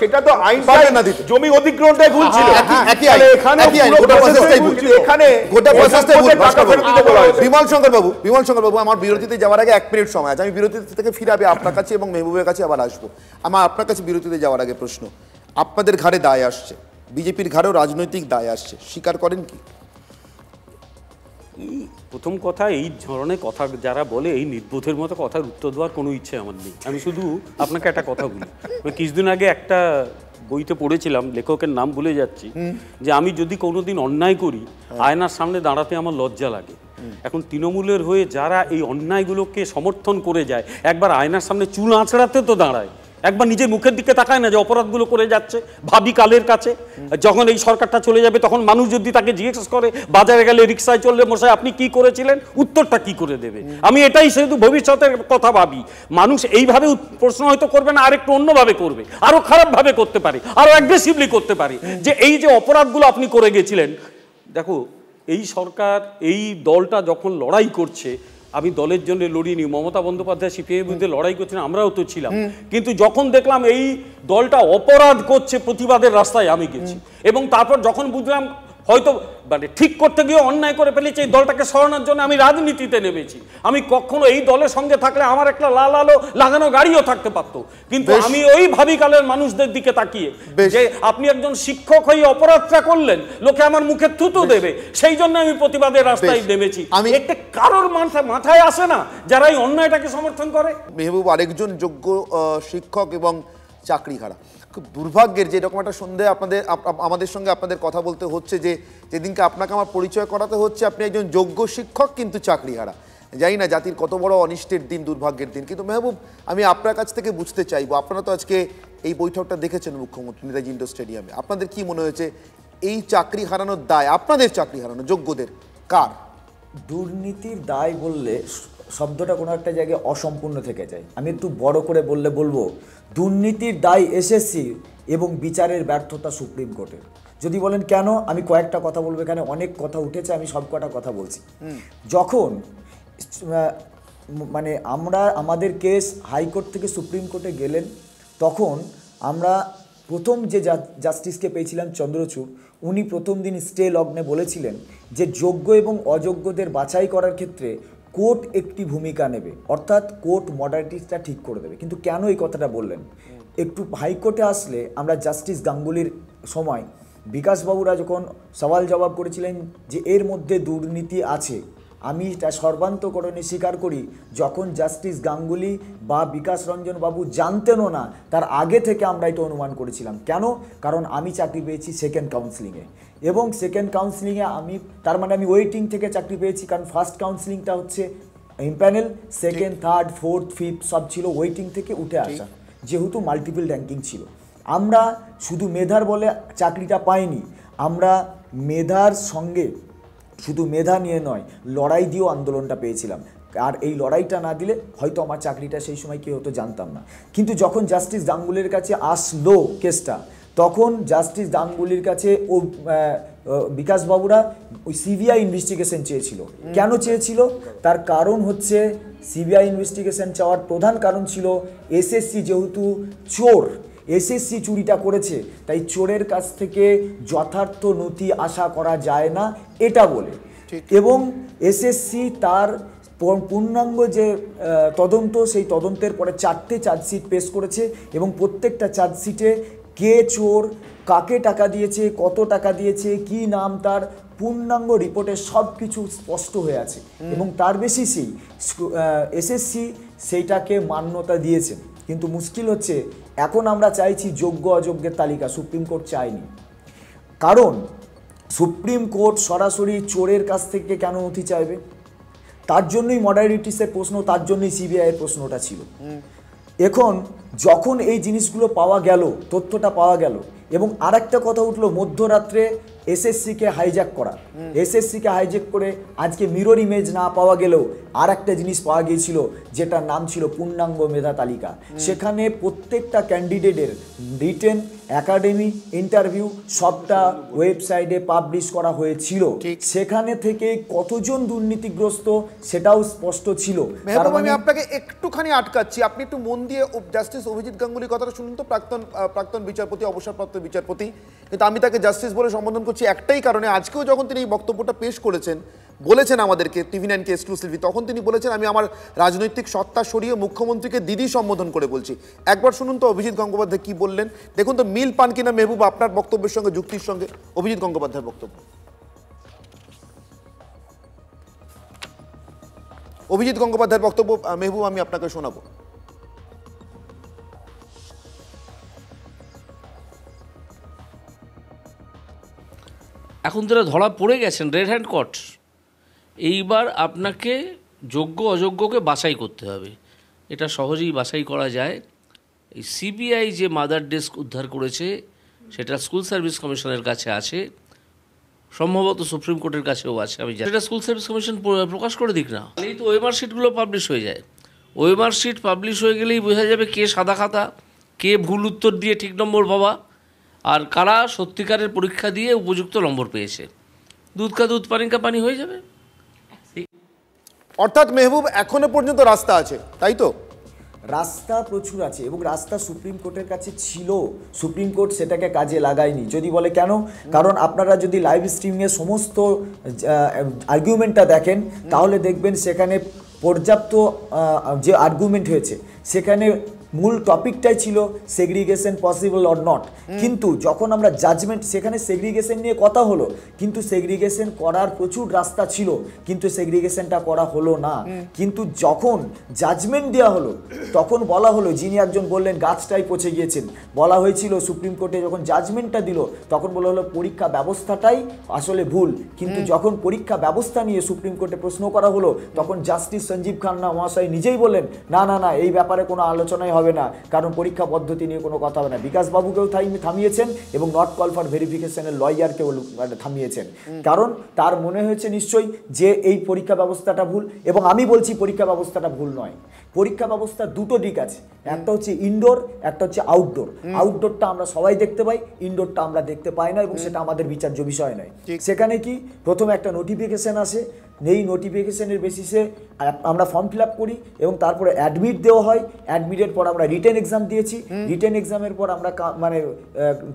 সেটা তো আইন পারবেন না দিতে। জমি অধিগ্রহণটাই ভুল ছিল, একই আইন, এখানে গোটা প্রসেসটাই ভুল, এখানে গোটা প্রসেসটাই ভুল। বিমল শঙ্কর বাবু, আমার বিরতিতে যাওয়ার আগে 1 মিনিট সময় আছে, আমি বিরতি থেকে ফিরে আপনার কাছে এবং মেহবুবের কাছে আবার আসবো। আমার আপনার কাছে বিরতিতে যাওয়ার আগে প্রশ্ন, আপনাদের ঘাড়ে দায় আসছে, বিজেপির ঘাড়েও রাজনৈতিক দায় আসছে, স্বীকার করেন কি? প্রথম কথা, এই ধরনের কথা যারা বলে এই নির্বোধের মতো কথার উত্তর দেওয়ার কোনো ইচ্ছে আমার নেই। আমি শুধু আপনাকে একটা কথা বলি, কিছুদিন আগে একটা বইতে পড়েছিলাম, লেখকের নাম ভুলে যাচ্ছি, যে আমি যদি কোনোদিন অন্যায় করি আয়নার সামনে দাঁড়াতে আমার লজ্জা লাগে। এখন তৃণমূলের হয়ে যারা এই অন্যায়গুলোকে সমর্থন করে যায়, একবার আয়নার সামনে চুল আঁচড়াতে তো দাঁড়ায়, একবার নিজের মুখের দিকে তাকায় না যে অপরাধগুলো করে যাচ্ছে, ভাবি কালের কাছে যখন এই সরকারটা চলে যাবে তখন মানুষ যদি তাকে জিজ্ঞেস করে বাজারে গেলে রিক্সায় চললে মশাই আপনি কি করেছিলেন, উত্তরটা কি করে দেবে? আমি এটাই শুধু ভবিষ্যতের কথা ভাবি। মানুষ এইভাবে প্রশ্ন হয়তো করবে না, আরেকটু অন্যভাবে করবে, আরো খারাপভাবে করতে পারে, আরো অ্যাগ্রেসিভলি করতে পারে, যে এই যে অপরাধগুলো আপনি করে গেছিলেন। দেখো, এই সরকার, এই দলটা যখন লড়াই করছে, আমি দলের জন্য লড়িনি, মমতা বন্দ্যোপাধ্যায় সিপিএমের বিরুদ্ধে লড়াই করছিলেন, আমরাও তো ছিলাম, কিন্তু যখন দেখলাম এই দলটা অপরাধ করছে, প্রতিবাদের রাস্তায় আমি গেছি। এবং তারপর যখন বুঝলাম হয়তো মানে ঠিক করতে গিয়ে অন্যায় করে ফেলেছে, এই দলটাকে সরানোর জন্য আমি রাজনীতিতে নেমেছি। আমি কখনো এই দলের সঙ্গে থাকলে আমার একটা লাল আলো লাগানো গাড়িও থাকতে পারতো, কিন্তু আমি ওই ভাবিকালের মানুষদের দিকে তাকিয়ে, যে আপনি একজন শিক্ষক হয়ে অপরাধটা করলেন, লোকে আমার মুখে থুতু দেবে, সেই জন্য আমি প্রতিবাদের রাস্তায় নেমেছি। আমি একটা কারোর মাথায় আসে না যারা এই অন্যায়টাকে সমর্থন করে। মেহবুব আরেকজন যোগ্য শিক্ষক এবং চাকরি হারা। খুব দুর্ভাগ্যের যে এরকম একটা সন্ধে আমাদের সঙ্গে আপনাদের কথা বলতে হচ্ছে, যে যেদিনকে আপনাকে আমার পরিচয় করাতে হচ্ছে আপনি একজন যোগ্য শিক্ষক কিন্তু চাকরি হারা। জানি না জাতির কত বড় অনিষ্টের দিন, দুর্ভাগ্যের দিন। কিন্তু মেহবুব, আমি আপনার কাছ থেকে বুঝতে চাইবো, আপনারা তো আজকে এই বৈঠকটা দেখেছেন মুখ্যমন্ত্রী নেতাজি ইন্ডোর স্টেডিয়ামে, আপনাদের কি মনে হয়েছে এই চাকরি হারানোর দায়, আপনাদের চাকরি হারানো যোগ্যদের, কার? দুর্নীতির দায় বললে শব্দটা কোনো একটা জায়গায় অসম্পূর্ণ থেকে যায়। আমি একটু বড় করে বলবো দুর্নীতির দায় এসএসসি এবং বিচারের ব্যর্থতা সুপ্রিম কোর্টের। যদি বলেন কেন, আমি কয়েকটা কথা বলবো, এখানে অনেক কথা উঠেছে, আমি সব কটা কথা বলছি। যখন মানে আমাদের কেস হাইকোর্ট থেকে সুপ্রিম কোর্টে গেলেন, তখন আমরা প্রথম যে জাস্টিসকে পেয়েছিলাম চন্দ্রচূড়, উনি প্রথম দিন স্টে লগ্নে বলেছিলেন যে যোগ্য এবং অযোগ্যদের বাছাই করার ক্ষেত্রে কোর্ট একটি ভূমিকা নেবে, অর্থাৎ কোর্ট মডালিটিসটা ঠিক করে দেবে। কিন্তু কেন এই কথাটা বললেন? একটু হাইকোর্টে আসলে আমরা জাস্টিস গাঙ্গুলির সময় বিকাশবাবুরা যখন সওয়াল জবাব করেছিলেন যে এর মধ্যে দুর্নীতি আছে, আমি এটা সর্বান্তকরণে স্বীকার করি, যখন জাস্টিস গাঙ্গুলি বা বিকাশ রঞ্জন বাবু জানতেনও না তার আগে থেকে আমরা এটা অনুমান করেছিলাম। কেন? কারণ আমি চাকরি পেয়েছি সেকেন্ড কাউন্সিলিংয়ে, এবং সেকেন্ড কাউন্সিলিংয়ে তার মানে আমি ওয়েটিং থেকে চাকরি পেয়েছি, কারণ ফার্স্ট কাউন্সিলিংটা হচ্ছে ইমপ্যানেল, সেকেন্ড, থার্ড, ফোর্থ, ফিফথ সব ছিল ওয়েটিং থেকে উঠে আসা, যেহেতু মাল্টিপল র্যাঙ্কিং ছিল। আমরা শুধু মেধার বলে চাকরিটা পাইনি, আমরা মেধার সঙ্গে শুধু মেধা নিয়ে নয়, লড়াই দিয়েও আন্দোলনটা পেয়েছিলাম। আর এই লড়াইটা না দিলে হয়তো আমার চাকরিটা সেই সময় কী হতো জানতাম না। কিন্তু যখন জাস্টিস গাঙ্গুলির কাছে আসলো কেসটা, তখন জাস্টিস গাঙ্গুলির কাছে ও বিকাশবাবুরা ওই সিবিআই ইনভেস্টিগেশন চেয়েছিল। কেন চেয়েছিল? তার কারণ হচ্ছে সিবিআই ইনভেস্টিগেশন চাওয়ার প্রধান কারণ ছিল এসএসসি যেহেতু চোর, এসএসসি চুরিটা করেছে, তাই চোরের কাছ থেকে যথার্থ নথি আশা করা যায় না এটা বলে। এবং এসএসসি তার পূর্ণাঙ্গ যে তদন্ত, সেই তদন্তের পরে 4টে চার্জশিট পেশ করেছে, এবং প্রত্যেকটা চার্জশিটে কে চোর, কাকে টাকা দিয়েছে, কত টাকা দিয়েছে, কি নাম তার, পূর্ণাঙ্গ রিপোর্টে সব কিছু স্পষ্ট হয়ে আছে। এবং তার বেশি এসএসসি সেইটাকে মান্যতা দিয়েছে। কিন্তু মুশকিল হচ্ছে এখন আমরা চাইছি যোগ্য অযোগ্যের তালিকা, সুপ্রিম কোর্ট চায়নি। কারণ সুপ্রিম কোর্ট সরাসরি চোরের কাছ থেকে কেন নথি চাইবে? তার জন্যই মডালিটিসের প্রশ্ন, তার জন্যই সিবিআইয়ের প্রশ্নটা ছিল। এখন যখন এই জিনিসগুলো পাওয়া গেল, তথ্যটা পাওয়া গেল, এবং আর একটা কথা উঠলো মধ্যরাত্রে এসএসসিকে হাইজ্যাক করা। এসএসসিকে হাইজ্যাক করে আজকে মিরর ইমেজ না পাওয়া গেলেও আর একটা জিনিস পাওয়া গিয়েছিল, যেটার নাম ছিল পূর্ণাঙ্গ মেধা তালিকা। সেখানে প্রত্যেকটা ক্যান্ডিডেটের রিটেন, একাডেমি, ইন্টারভিউ সবটা ওয়েবসাইটে পাবলিশ করা হয়েছিল। সেখানে থেকে কতজন দুর্নীতিগ্রস্ত সেটাও স্পষ্ট ছিল। আমি আপনাকে একটুখানি আটকাচ্ছি, আপনি একটু মন দিয়ে জাস্টিস অভিজিৎ গাঙ্গুলির কথাটা শুনুন তো। প্রাক্তন বিচারপতি, অবসরপ্রাপ্ত বিচারপতি, কিন্তু আমি তাকে জাস্টিস বলে সম্বোধন করছি একটাই কারণে, আজকেও যখন তিনি এই বক্তব্যটা পেশ করেছেন, বলেছেন আমাদেরকে TV9কে এক্সক্লুসিভলি, তখন তিনি বলেছেন আমি আমার রাজনৈতিক সত্তা সরিয়ে মুখ্যমন্ত্রীকে দিদি সম্বোধন করে বলছি। একবার শুনুন তো অভিজিৎ গঙ্গোপাধ্যায় কি বললেন, দেখুন তো মিল পান কিনা মেহবুব আপনার বক্তব্যের সঙ্গে, যুক্তির সঙ্গে অভিজিৎ গঙ্গোপাধ্যায়ের বক্তব্য। অভিজিৎ গঙ্গোপাধ্যায়ের বক্তব্য মেহবুব আমি আপনাকে শোনাবো। এখন তারা ধরা পড়ে গেছেন, রেড হ্যান্ড কট। এইবার আপনাকে যোগ্য অযোগ্যকে বাছাই করতে হবে। এটা সহজেই বাছাই করা যায়। এই সিবিআই যে মাদার ডেস্ক উদ্ধার করেছে সেটা স্কুল সার্ভিস কমিশনের কাছে আছে, সম্ভবত সুপ্রিম কোর্টের কাছেও আছে, আমি জানি। সেটা স্কুল সার্ভিস কমিশন প্রকাশ করে দিক না, এই তো ওএমআর শিটগুলো পাবলিশ হয়ে যায়। ওএমআর শিট পাবলিশ হয়ে গেলেই বোঝা যাবে কে সাদা খাতা, কে ভুল উত্তর দিয়ে ঠিক নম্বর পাওয়া, আর কারা সত্যিকারের পরীক্ষা দিয়ে উপযুক্ত নম্বর পেয়েছে। দুধ কা দুধ, পানি কা পানি হয়ে যাবে। অর্থাৎ মেহবুব এখনো পর্যন্ত রাস্তা আছে, তাই তো? রাস্তা প্রচুর আছে, এবং রাস্তা সুপ্রিম কোর্টের কাছে ছিল, সুপ্রিম কোর্ট সেটাকে কাজে লাগায়নি। যদি বলে কেন, কারণ আপনারা যদি লাইভ স্ট্রিমিংয়ে সমস্ত আর্গুমেন্টটা দেখেন, তাহলে দেখবেন সেখানে পর্যাপ্ত যে আর্গুমেন্ট হয়েছে, সেখানে মূল টপিকটাই ছিল সেগ্রিগেশন পসিবল অর নট, কিন্তু যখন আমরা জাজমেন্ট, সেখানে সেগ্রিগেশন নিয়ে কথা হলো, কিন্তু সেগ্রিগেশন করার প্রচুর রাস্তা ছিল, কিন্তু সেগ্রিগেশনটা করা হলো না। কিন্তু যখন জাজমেন্ট দেওয়া হলো তখন বলা হলো, যিনি একজন বললেন গাছটাই পচে গিয়েছেন, বলা হয়েছিল সুপ্রিম কোর্টে যখন জাজমেন্টটা দিল তখন বলা হলো পরীক্ষা ব্যবস্থাটাই আসলে ভুল। কিন্তু যখন পরীক্ষা ব্যবস্থা নিয়ে সুপ্রিম কোর্টে প্রশ্ন করা হলো তখন জাস্টিস সঞ্জীব খান্না মহাশয় নিজেই বললেন না না না, এই ব্যাপারে কোনো আলোচনাই হবে না, কারণ পরীক্ষা পদ্ধতি নিয়ে কোনো কথা হবে না। বিকাশ বাবুকেও থামিয়েছেন এবং নট কল ফর ভেরিফিকেশনের লয়ারকেও থামিয়েছেন, কারণ তার মনে হয়েছে নিশ্চয়ই যে এই পরীক্ষা ব্যবস্থাটা ভুল। এবং আমি বলছি পরীক্ষা ব্যবস্থাটা ভুল নয়, পরীক্ষা ব্যবস্থা দুটো দিক আছে, একটা হচ্ছে ইনডোর, একটা হচ্ছে আউটডোর। আউটডোরটা আমরা সবাই দেখতে পাই, ইনডোরটা আমরা দেখতে পাই না এবং সেটা আমাদের বিচার্য বিষয় নয়। সেখানে কি প্রথমে একটা নোটিফিকেশন আসে, এই নোটিফিকেশনের বেসিসে আমরা ফর্ম ফিল আপ করি এবং তারপরে অ্যাডমিট দেওয়া হয়, অ্যাডমিটের পর আমরা রিটেন এক্সাম দিয়েছি, রিটেন এক্সামের পর আমরা মানে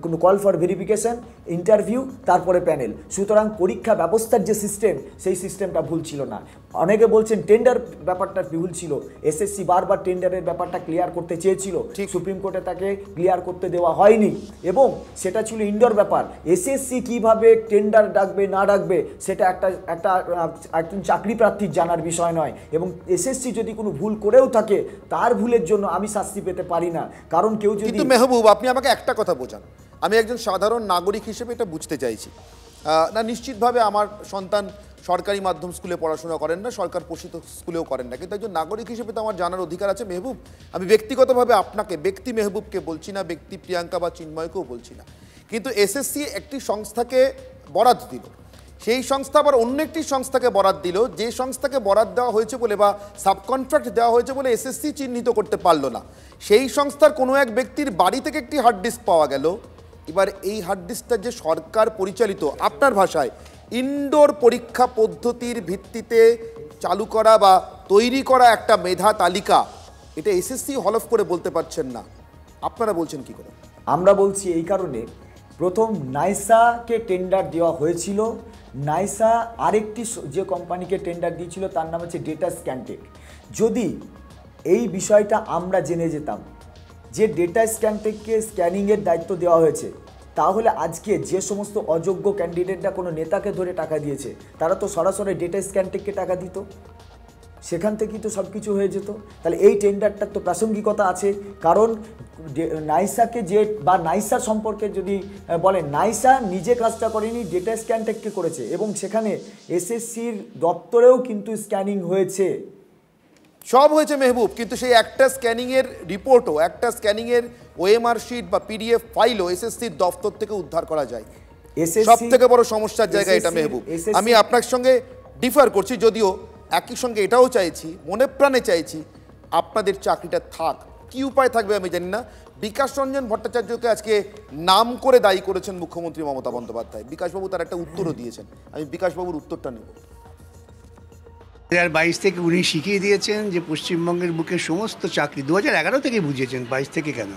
কোনো কল ফর ভেরিফিকেশন, ইন্টারভিউ, তারপরে প্যানেল। সুতরাং পরীক্ষা ব্যবস্থার যে সিস্টেম সেই সিস্টেমটা ভুল ছিল না। অনেকে বলছেন টেন্ডার ব্যাপারটা ভুল ছিল, এসএসসি বারবার টেন্ডারের ব্যাপারটা ক্লিয়ার করতে চেয়েছিল, সুপ্রিম কোর্টে তাকে ক্লিয়ার করতে দেওয়া হয়নি এবং সেটা ছিল ইনডোর ব্যাপার। এসএসসি কিভাবে টেন্ডার ডাকবে না ডাকবে সেটা একটা একজন চাকরি প্রার্থীর জানার বিষয় নয়, এবং এসএসসি যদি কোনো ভুল করেও থাকে তার ভুলের জন্য আমি শাস্তি পেতে পারি না, কারণ কেউ যদি। কিন্তু মেহবুব, আপনি আমাকে একটা কথা বোঝান, আমি একজন সাধারণ নাগরিক হিসেবে এটা বুঝতে চাইছি না। নিশ্চিতভাবে আমার সন্তান সরকারি মাধ্যম স্কুলে পড়াশোনা করেন না, সরকার পোষিত স্কুলেও করেন না, কিন্তু একজন নাগরিক হিসেবে তো আমার জানার অধিকার আছে মেহবুব। আমি ব্যক্তিগতভাবে আপনাকে, ব্যক্তি মেহবুবকে বলছি না, ব্যক্তি প্রিয়াঙ্কা বা চিন্ময়কেও বলছি না, কিন্তু এসএসসি একটি সংস্থাকে বরাদ দিল, সেই সংস্থা আবার অন্য একটি সংস্থাকে বরাদ দিল, যে সংস্থাকে বরাদ দেওয়া হয়েছে বলে বা সাবকন্ট্রাক্ট দেওয়া হয়েছে বলে এসএসসি চিহ্নিত করতে পারলো না। সেই সংস্থার কোনো এক ব্যক্তির বাড়ি থেকে একটি হার্ড ডিস্ক পাওয়া গেল। এবার এই হার্ড ডিস্কটা যে সরকার পরিচালিত, আপনার ভাষায় ইনডোর পরীক্ষা পদ্ধতির ভিত্তিতে চালু করা বা তৈরি করা একটা মেধা তালিকা, এটা এসএসসি হলফ করে বলতে পারছেন না, আপনারা বলছেন কি করে? আমরা বলছি এই কারণে, প্রথম নাইসাকে টেন্ডার দেওয়া হয়েছিল, নাইসা আরেকটি যে কোম্পানিকে টেন্ডার দিয়েছিল তার নাম হচ্ছে ডেটা স্ক্যানটেক। যদি এই বিষয়টা আমরা জেনে যেতাম যে ডেটা স্ক্যানটেককে স্ক্যানিংয়ের দায়িত্ব দেওয়া হয়েছে, তাহলে আজকে যে সমস্ত অযোগ্য ক্যান্ডিডেটরা কোনো নেতাকে ধরে টাকা দিয়েছে তারা তো সরাসরি ডেটা স্ক্যানটেককে টাকা দিত, সেখান থেকেই তো সব কিছু হয়ে যেত। তাহলে এই টেন্ডারটার তো প্রাসঙ্গিকতা আছে, কারণ নাইসাকে যে বা নাইসা সম্পর্কে যদি বলেন, নাইসা নিজে কাজটা করেনি, ডেটা স্ক্যানটেককে করেছে এবং সেখানে এসএসসির দপ্তরেও কিন্তু স্ক্যানিং হয়েছে, সব হয়েছে মেহবুব, কিন্তু সেই একটা স্ক্যানিংয়ের রিপোর্টও, একটা স্ক্যানিংয়ের ওএমআর শিট বা পিডিএফ ফাইলও এসএসসির দপ্তর থেকে উদ্ধার করা যায়। সব থেকে বড় সমস্যার জায়গা এটা মেহবুব। আমি আপনার সঙ্গে ডিফার করছি, যদিও একই সঙ্গে এটাও চাইছি, মনে প্রাণে চাইছি আপনাদের চাকরিটা থাক। কি উপায় থাকবে আমি জানি না। বিকাশ রঞ্জন ভট্টাচার্যকে আজকে নাম করে দায়ী করেছেন মুখ্যমন্ত্রী মমতা বন্দ্যোপাধ্যায়। বিকাশবাবু তার একটা উত্তরও দিয়েছেন, আমি বিকাশবাবুর উত্তরটা নেব। 2022 থেকে উনি শিখিয়ে দিয়েছেন যে পশ্চিমবঙ্গের বুকে সমস্ত চাকরি, 2011 থেকে বুঝিয়েছেন, 22 থেকে কেন,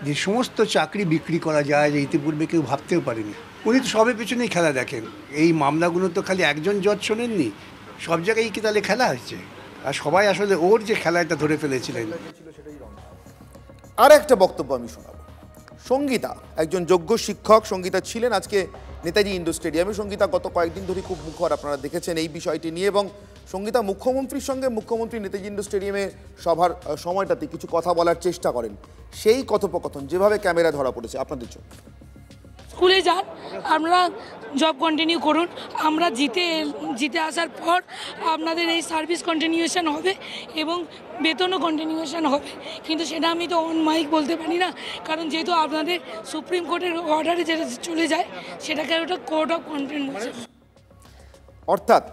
যে সমস্ত চাকরি বিক্রি করা যায়, যে ইতিপূর্বে কেউ ভাবতেও পারেনি। উনি তো সবের পেছনেই খেলা দেখেন, এই মামলাগুলো তো খালি একজন জজ শোনেননি, সব জায়গায় কি তাহলে খেলা হচ্ছে, আর সবাই আসলে ওর যে খেলাটা ধরে ফেলেছিলেন। আর একটা বক্তব্য আমি শোনাব। সঙ্গীতা একজন যোগ্য শিক্ষক, সঙ্গীতা ছিলেন আজকে নেতাজি ইন্ডোর স্টেডিয়ামে। সঙ্গীতা গত কয়েকদিন ধরে খুব মুখর, আপনারা দেখেছেন এই বিষয়টি নিয়ে, এবং সঙ্গীতা মুখ্যমন্ত্রীর সঙ্গে, মুখ্যমন্ত্রী নেতাজি ইন্ডোর স্টেডিয়ামে সভার সময়টাতে কিছু কথা বলার চেষ্টা করেন। সেই কথোপকথন যেভাবে ক্যামেরা ধরা পড়েছে আপনাদের জন্য। স্কুলে যান, আপনারা জব কন্টিনিউ করুন, আমরা জিতে আসার পর আপনাদের এই সার্ভিস কন্টিনিউশন হবে এবং বেতনও কন্টিনিউশন হবে, কিন্তু সেটা আমি তো অন মাইক বলতে পারি না, কারণ যেহেতু আপনাদের সুপ্রিম কোর্টের অর্ডারে যেটা চলে যায় সেটাকে ওটা কোর্ট অফ কন্টিনিউশন। অর্থাৎ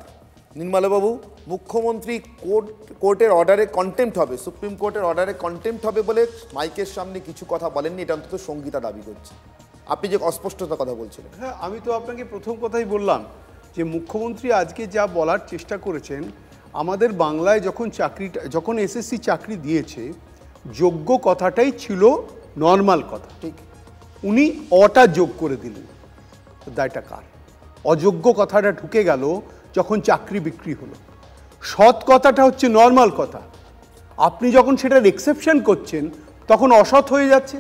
নির্মলাবাবু, মুখ্যমন্ত্রী কোর্টের অর্ডারে কন্টেম্প্ট হবে, সুপ্রিম কোর্টের অর্ডারে কন্টেম্প্ট হবে বলে মাইকের সামনে কিছু কথা বলেননি, এটা অন্তত সঙ্গীতা দাবি করছে। আপনি যে অস্পষ্টতার কথা বলছিলেন। হ্যাঁ, আমি তো আপনাকে প্রথম কথাই বললাম যে মুখ্যমন্ত্রী আজকে যা বলার চেষ্টা করেছেন, আমাদের বাংলায় যখন এসএসসি চাকরি দিয়েছে, যোগ্য কথাটাই ছিল নর্মাল কথা, ঠিক, উনি অটা যোগ করে দিলেন, দায়টা কার? অযোগ্য কথাটা ঢুকে গেল যখন চাকরি বিক্রি হলো। সৎ কথাটা হচ্ছে নর্মাল কথা, আপনি যখন সেটার এক্সেপশন করছেন তখন অসৎ হয়ে যাচ্ছে।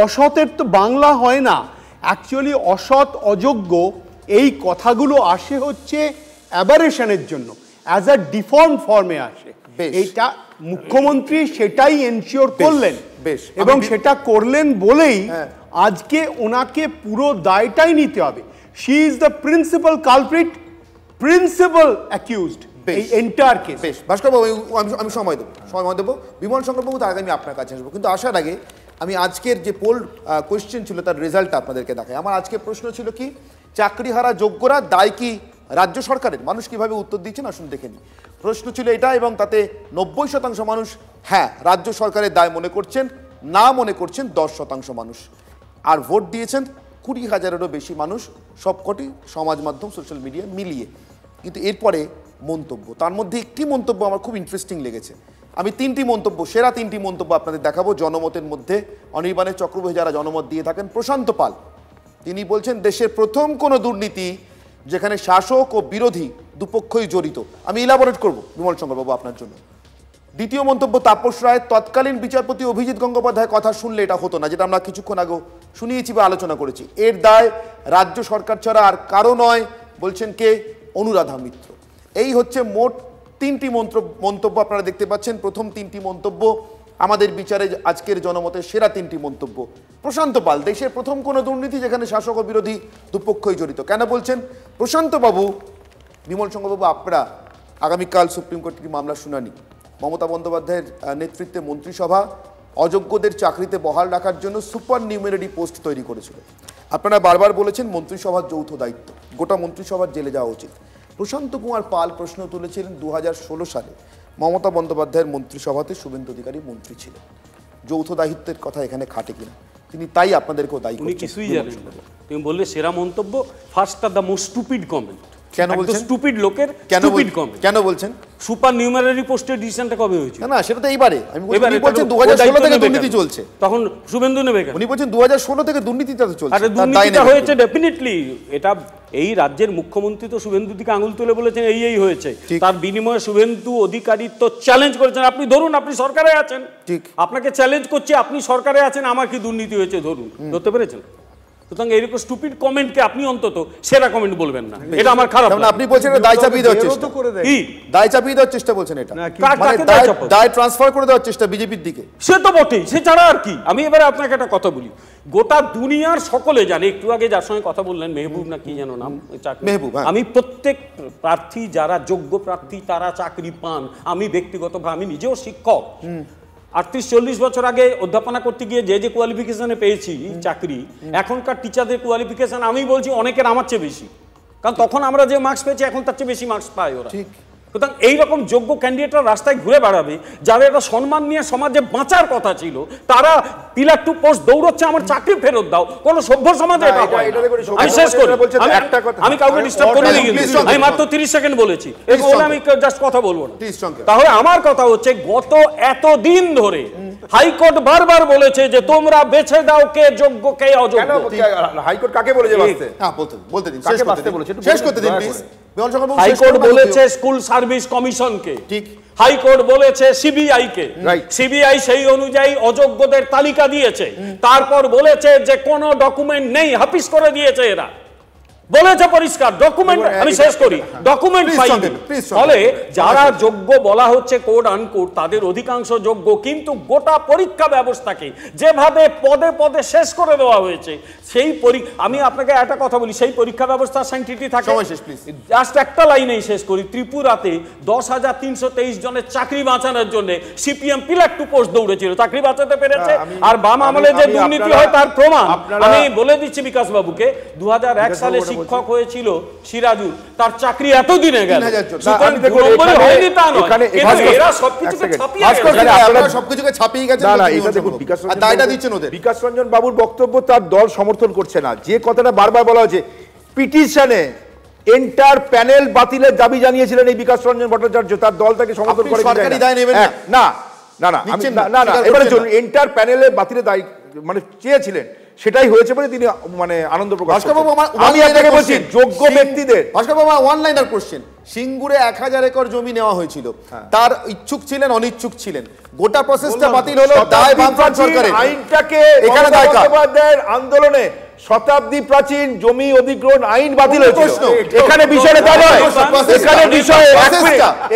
অসতের তো বাংলা হয় না, অ্যাকচুয়ালি অসৎ অযোগ্য এই কথাগুলো আসে হচ্ছে অ্যাবারেশনের জন্য, অ্যাজ আ ডিফর্ম ফর্মে আসে। এইটা মুখ্যমন্ত্রী সেটাই এনশিওর করলেন, এবং সেটা করলেন বলেই আজকে ওনাকে পুরো দায়টাই নিতে হবে। She is the principal culprit, principal accused এই এন্টায়ার কেস। বেশ ভাস্করবাবু, আমি সময় দেবো বিমল শঙ্করবাবু, তার আগে আমি আপনার কাছে আসবো, কিন্তু আসার আগে আমি আজকের যে পোল কোয়েশ্চেন ছিল তার রেজাল্টটা আপনাদেরকে দেখাই। আমার আজকের প্রশ্ন ছিল কি, চাকরিহারা যোগ্যরা দায় কি রাজ্য সরকারের? মানুষ কিভাবে উত্তর দিচ্ছেন আসুন দেখে নিই। প্রশ্ন ছিল এটা, এবং তাতে 90% মানুষ হ্যাঁ রাজ্য সরকারের দায় মনে করছেন, না মনে করছেন 10% মানুষ, আর ভোট দিয়েছেন 20,000-এরও বেশি মানুষ, সবকটি সমাজ মাধ্যম সোশ্যাল মিডিয়া মিলিয়ে। কিন্তু এরপরে মন্তব্য, তার মধ্যে একটি মন্তব্য আমার খুব ইন্টারেস্টিং লেগেছে। আমি তিনটি মন্তব্য, সেরা তিনটি মন্তব্য আপনাদের দেখাবো। জনমতের মধ্যে অনির্বাণের চক্রবর্তী যারা জনমত দিয়ে থাকেন, প্রশান্ত পাল তিনি বলছেন দেশের প্রথম কোনো দুর্নীতি যেখানে শাসক ও বিরোধী দুপক্ষই জড়িত। আমি ইলাবোরেট করব বিমল শঙ্করবাবু আপনার জন্য। দ্বিতীয় মন্তব্য তাপস রায়, তৎকালীন বিচারপতি অভিজিৎ গঙ্গোপাধ্যায়ের কথা শুনলে এটা হতো না, যেটা আমরা কিছুক্ষণ আগে শুনিয়েছি বা আলোচনা করেছি। এর দায় রাজ্য সরকার ছাড়া আর কারো নয়, বলছেন কে? অনুরাধা মিত্র। এই হচ্ছে মোট তিনটি মন্তব্য আপনারা দেখতে পাচ্ছেন। প্রথম তিনটি মন্তব্য আমাদের বিচারে আজকের জনমতের সেরা তিনটি মন্তব্য। প্রশান্ত পাল, দেশের প্রথম কোনো দুর্নীতি যেখানে শাসক ও বিরোধী দুপক্ষই জড়িত। কেন বলছেন প্রশান্তবাবু? বিমল শঙ্করবাবু, আপনারা আগামীকাল সুপ্রিম কোর্টের মামলা শুনানি, মমতা বন্দ্যোপাধ্যায়ের নেতৃত্বে মন্ত্রিসভা অযোগ্যদের চাকরিতে বহাল রাখার জন্য সুপার নিউমেরারি পোস্ট তৈরি করেছিল। আপনারা বারবার বলেছেন মন্ত্রিসভার যৌথ দায়িত্ব, গোটা মন্ত্রিসভার জেলে যাওয়া উচিত। প্রশান্ত কুমার পাল প্রশ্ন তুলেছিলেন 2016 সালে মমতা বন্দ্যোপাধ্যায়ের মন্ত্রিসভাতে শুভেন্দু অধিকারী মন্ত্রী ছিলেন, যৌথ দায়িত্বের কথা এখানে খাটে কিনা, তিনি তাই আপনাদেরকেও দায়ী করছেন। কিছুই জানেন না। তুমি বললে সেরা মন্তব্য, first are the most stupid comment. কেন বলছেন? স্টুপিড লোকের স্টুপিড কমেন্ট। কেন বলছেন? সুপার নিউমারারি পোস্টের ডিসিশনটা কবে হয়েছিল? না সেটা তো এইবারে। আমি বলছি 2016 থেকে দুর্নীতি চলছে, তখন শুভেন্দু নেবে কেন? উনি বলছেন 2016 থেকে দুর্নীতিটা চলছে। আরে দুর্নীতিটা হয়েছে ডেফিনেটলি। এটা এই রাজ্যের মুখ্যমন্ত্রী তো শুভেন্দু দিকে আঙুল তুলে বলেছেন এই হয়েছে, তার বিনিময়ে শুভেন্দু অধিকারী তো চ্যালেঞ্জ করেছেন, আপনি ধরুন আপনি সরকারে আছেন, ঠিক আপনাকে চ্যালেঞ্জ করছি, আপনি সরকারে আছেন, আমার কি দুর্নীতি হয়েছে ধরুন, ধরতে পেরেছেন? সুতরাং এইরকম স্টুপিড কমেন্টকে আপনি অন্তত সেরা কমেন্ট বলবেন না, এটা আমার খারাপ। আপনি বলছেন দায় চাপিয়ে দেওয়ার চেষ্টা, কি দায় চাপিয়ে দেওয়ার চেষ্টা বলছেন? এটা দায় ট্রান্সফার করে দেওয়ার চেষ্টা বিজেপির দিকে, সে তো বটেই, সে ছাড়া আর কি। আমি এবারে আপনাকে একটা কথা বলি, গোটা দুনিয়ার সকলে জানে, একটু আগে যার সঙ্গে কথা বললেন মেহবুব না কি যেন নাম, মেহবুব, আমি প্রত্যেক প্রার্থী যারা যোগ্য প্রার্থী তারা চাকরি পান। আমি ব্যক্তিগতভাবে, আমি নিজেও শিক্ষক, 38-40 বছর আগে অধ্যাপনা করতে গিয়ে যে কোয়ালিফিকেশনে পেয়েছি চাকরি, এখনকার টিচারদের কোয়ালিফিকেশন আমি বলছি অনেকের আমার চেয়ে বেশি, কারণ তখন আমরা যে মার্কস পেয়েছি এখন তার চেয়ে বেশি মার্কস পায় ওরা। সুতরাং এইরকম যোগ্য ক্যান্ডিডেটরা রাস্তায় ঘুরে বেড়াবে, যারা এটা সম্মান নিয়ে সমাজে বাঁচার কথা ছিল, তারা পিলার টু পোস্ট দৌড়চ্ছে আমার চাকরি ফেরত দাও। কোন সভ্য সমাজে এটা হয় না। আমি শেষ করি, আমি কাউকে ডিস্টার্ব করিনি, কিন্তু আমি মাত্র 30 সেকেন্ড বলেছি, এরপরে আমি জাস্ট কথা বলবো না। তাহলে আমার কথা হচ্ছে, গত এতদিন ধরে হাইকোর্ট বারবার বলেছে যে তোমরা বেছে দাও কে যোগ্য কে অযোগ্য। হাইকোর্ট কাকে বলেছে বাঁচতে? হ্যাঁ বলতে দিন, কাকে বাঁচতে বলেছে শেষ করতে দিন প্লিজ। হাইকোর্ট বলেছে স্কুল সার্ভিস কমিশনকে, ঠিক হাইকোর্ট বলেছে সিবিআই কে, সিবিআই সেই অনুযায়ী অযোগ্যদের তালিকা দিয়েছে, তারপর বলেছে যে কোনো ডকুমেন্ট নেই, হাফিজ করে দিয়েছে এরা, বলেছে পরিষ্কার ডকুমেন্ট। আমি শেষ করি, ডকুমেন্ট পাইনি। ফলে যারা যোগ্য বলা হচ্ছে কোড আনকোড, তাদের অধিকাংশ যোগ্য, কিন্তু গোটা পরীক্ষা ব্যবস্থাকে যেভাবে পদে পদে শেষ করে দেওয়া হয়েছে, সেই আমি আপনাকে একটা কথা বলি, সেই পরীক্ষা ব্যবস্থা সাইন্টিফিক থাকে। জাস্ট একটা লাইনেই শেষ করি, ত্রিপুরাতে 10,323 জনের চাকরি বাঁচানোর জন্য সিপিএম পিলার টু পোস্ট দৌড়েছিল, চাকরি বাঁচাতে পেরেছে। আর বাম আমলে যে দুর্নীতি হয় তার প্রমাণ আমি বলে দিচ্ছি বিকাশ বাবুকে। 2001 সালে শিক্ষক হয়েছিল সিরাজুল, তার চাকরি এতদিনে গেল, হয়নি তা নয়, এরা সবকিছুকে ছাপিয়ে গেছে। দায়টা দিচ্ছেন ওদের। বিকাশ রঞ্জন বাবুর বক্তব্য তার দল সমর্থন করছে না। যে কথাটা বারবার বলা হয়েছে, পিটিশনে এন্টার প্যানেল বাতিলের দাবি জানিয়েছিলেন এই বিকাশ রঞ্জন ভট্টাচার্য, তার দল তাকে সমর্থন করে না। এবারে চলুন, এন্টার প্যানেলে বাতিলের দায়ী মানে চেয়েছিলেন, সেটাই হয়েছে বলে তিনি মানে আনন্দ প্রকাশ করেন। আমি আপনাকে বলছি যোগ্য ব্যক্তিদের, ভাস্কর বাবু ওয়ান লাইনার কোশ্চেন, সিঙ্গুরে 1000 একর জমি নেওয়া হয়েছিল, তার ইচ্ছুক ছিলেন অনিচ্ছুক ছিলেন, গোটা প্রসেসটা বাতিল হলো, দায় বামফ্রন্ট সরকারের। আইনটাকে এখানে দায় কার? আন্দোলনে শতাব্দী প্রাচীন জমি অধিগ্রহণ আইন বাতিল হয়েছিল। এখানে বিষয়টা তা নয়, এখানে বিষয়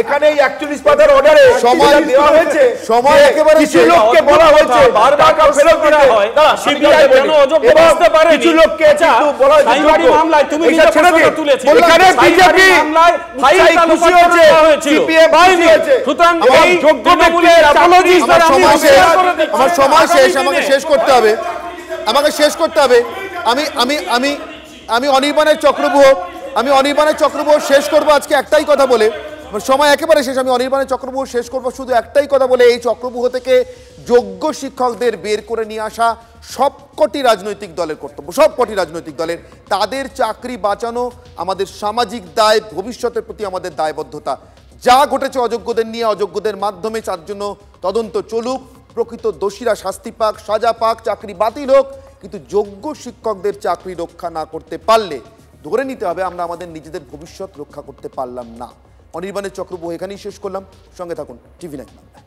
এখানে এই 41 পাতার অর্ডারে সময় দেওয়া হয়েছে, সময় একেবারে কিছু লোককে বলা হয়েছে বারবার ফেরত দিতে হয়। সিবিআই কেন অযোগ্য বুঝতে পারে, কিছু লোককে কিন্তু বলা হয়েছে যোগ্য মামলায় তুমি নিজে প্রশ্নটা তুলেছো, এখানে বিজেপি মামলায় ফাইল খুশি হয়েছে, সিপিএম খুশি হয়েছে। সুতরাং এই যোগ্য ব্যক্তির অ্যাপোলজি আমার সময় শেষ, আমাকে শেষ করতে হবে, আমাকে শেষ করতে হবে। আমি অনির্বাণের চক্রব্যূহ শেষ করব আজকে একটাই কথা বলে, সময় একেবারে শেষ। আমি অনির্বাণের চক্রব্যূহ শেষ করব শুধু একটাই কথা বলে, এই চক্রব্যূহ থেকে যোগ্য শিক্ষকদের বের করে নিয়ে আসা সবকটি রাজনৈতিক দলের কর্তব্য, সবকটি রাজনৈতিক দলের। তাদের চাকরি বাঁচানো আমাদের সামাজিক দায়, ভবিষ্যতের প্রতি আমাদের দায়বদ্ধতা। যা ঘটেছে অযোগ্যদের নিয়ে, অযোগ্যদের মাধ্যমে তার জন্য তদন্ত চলুক, প্রকৃত দোষীরা শাস্তি পাক, সাজা পাক, চাকরি বাতিল হোক, কিন্তু যোগ্য শিক্ষকদের চাকরি রক্ষা না করতে পারলে ধরে নিতে হবে আমরা আমাদের নিজেদের ভবিষ্যৎ রক্ষা করতে পারলাম না। অনির্বাণের চক্রব্যূহ এখানেই শেষ করলাম। সঙ্গে থাকুন টিভি9 বাংলা।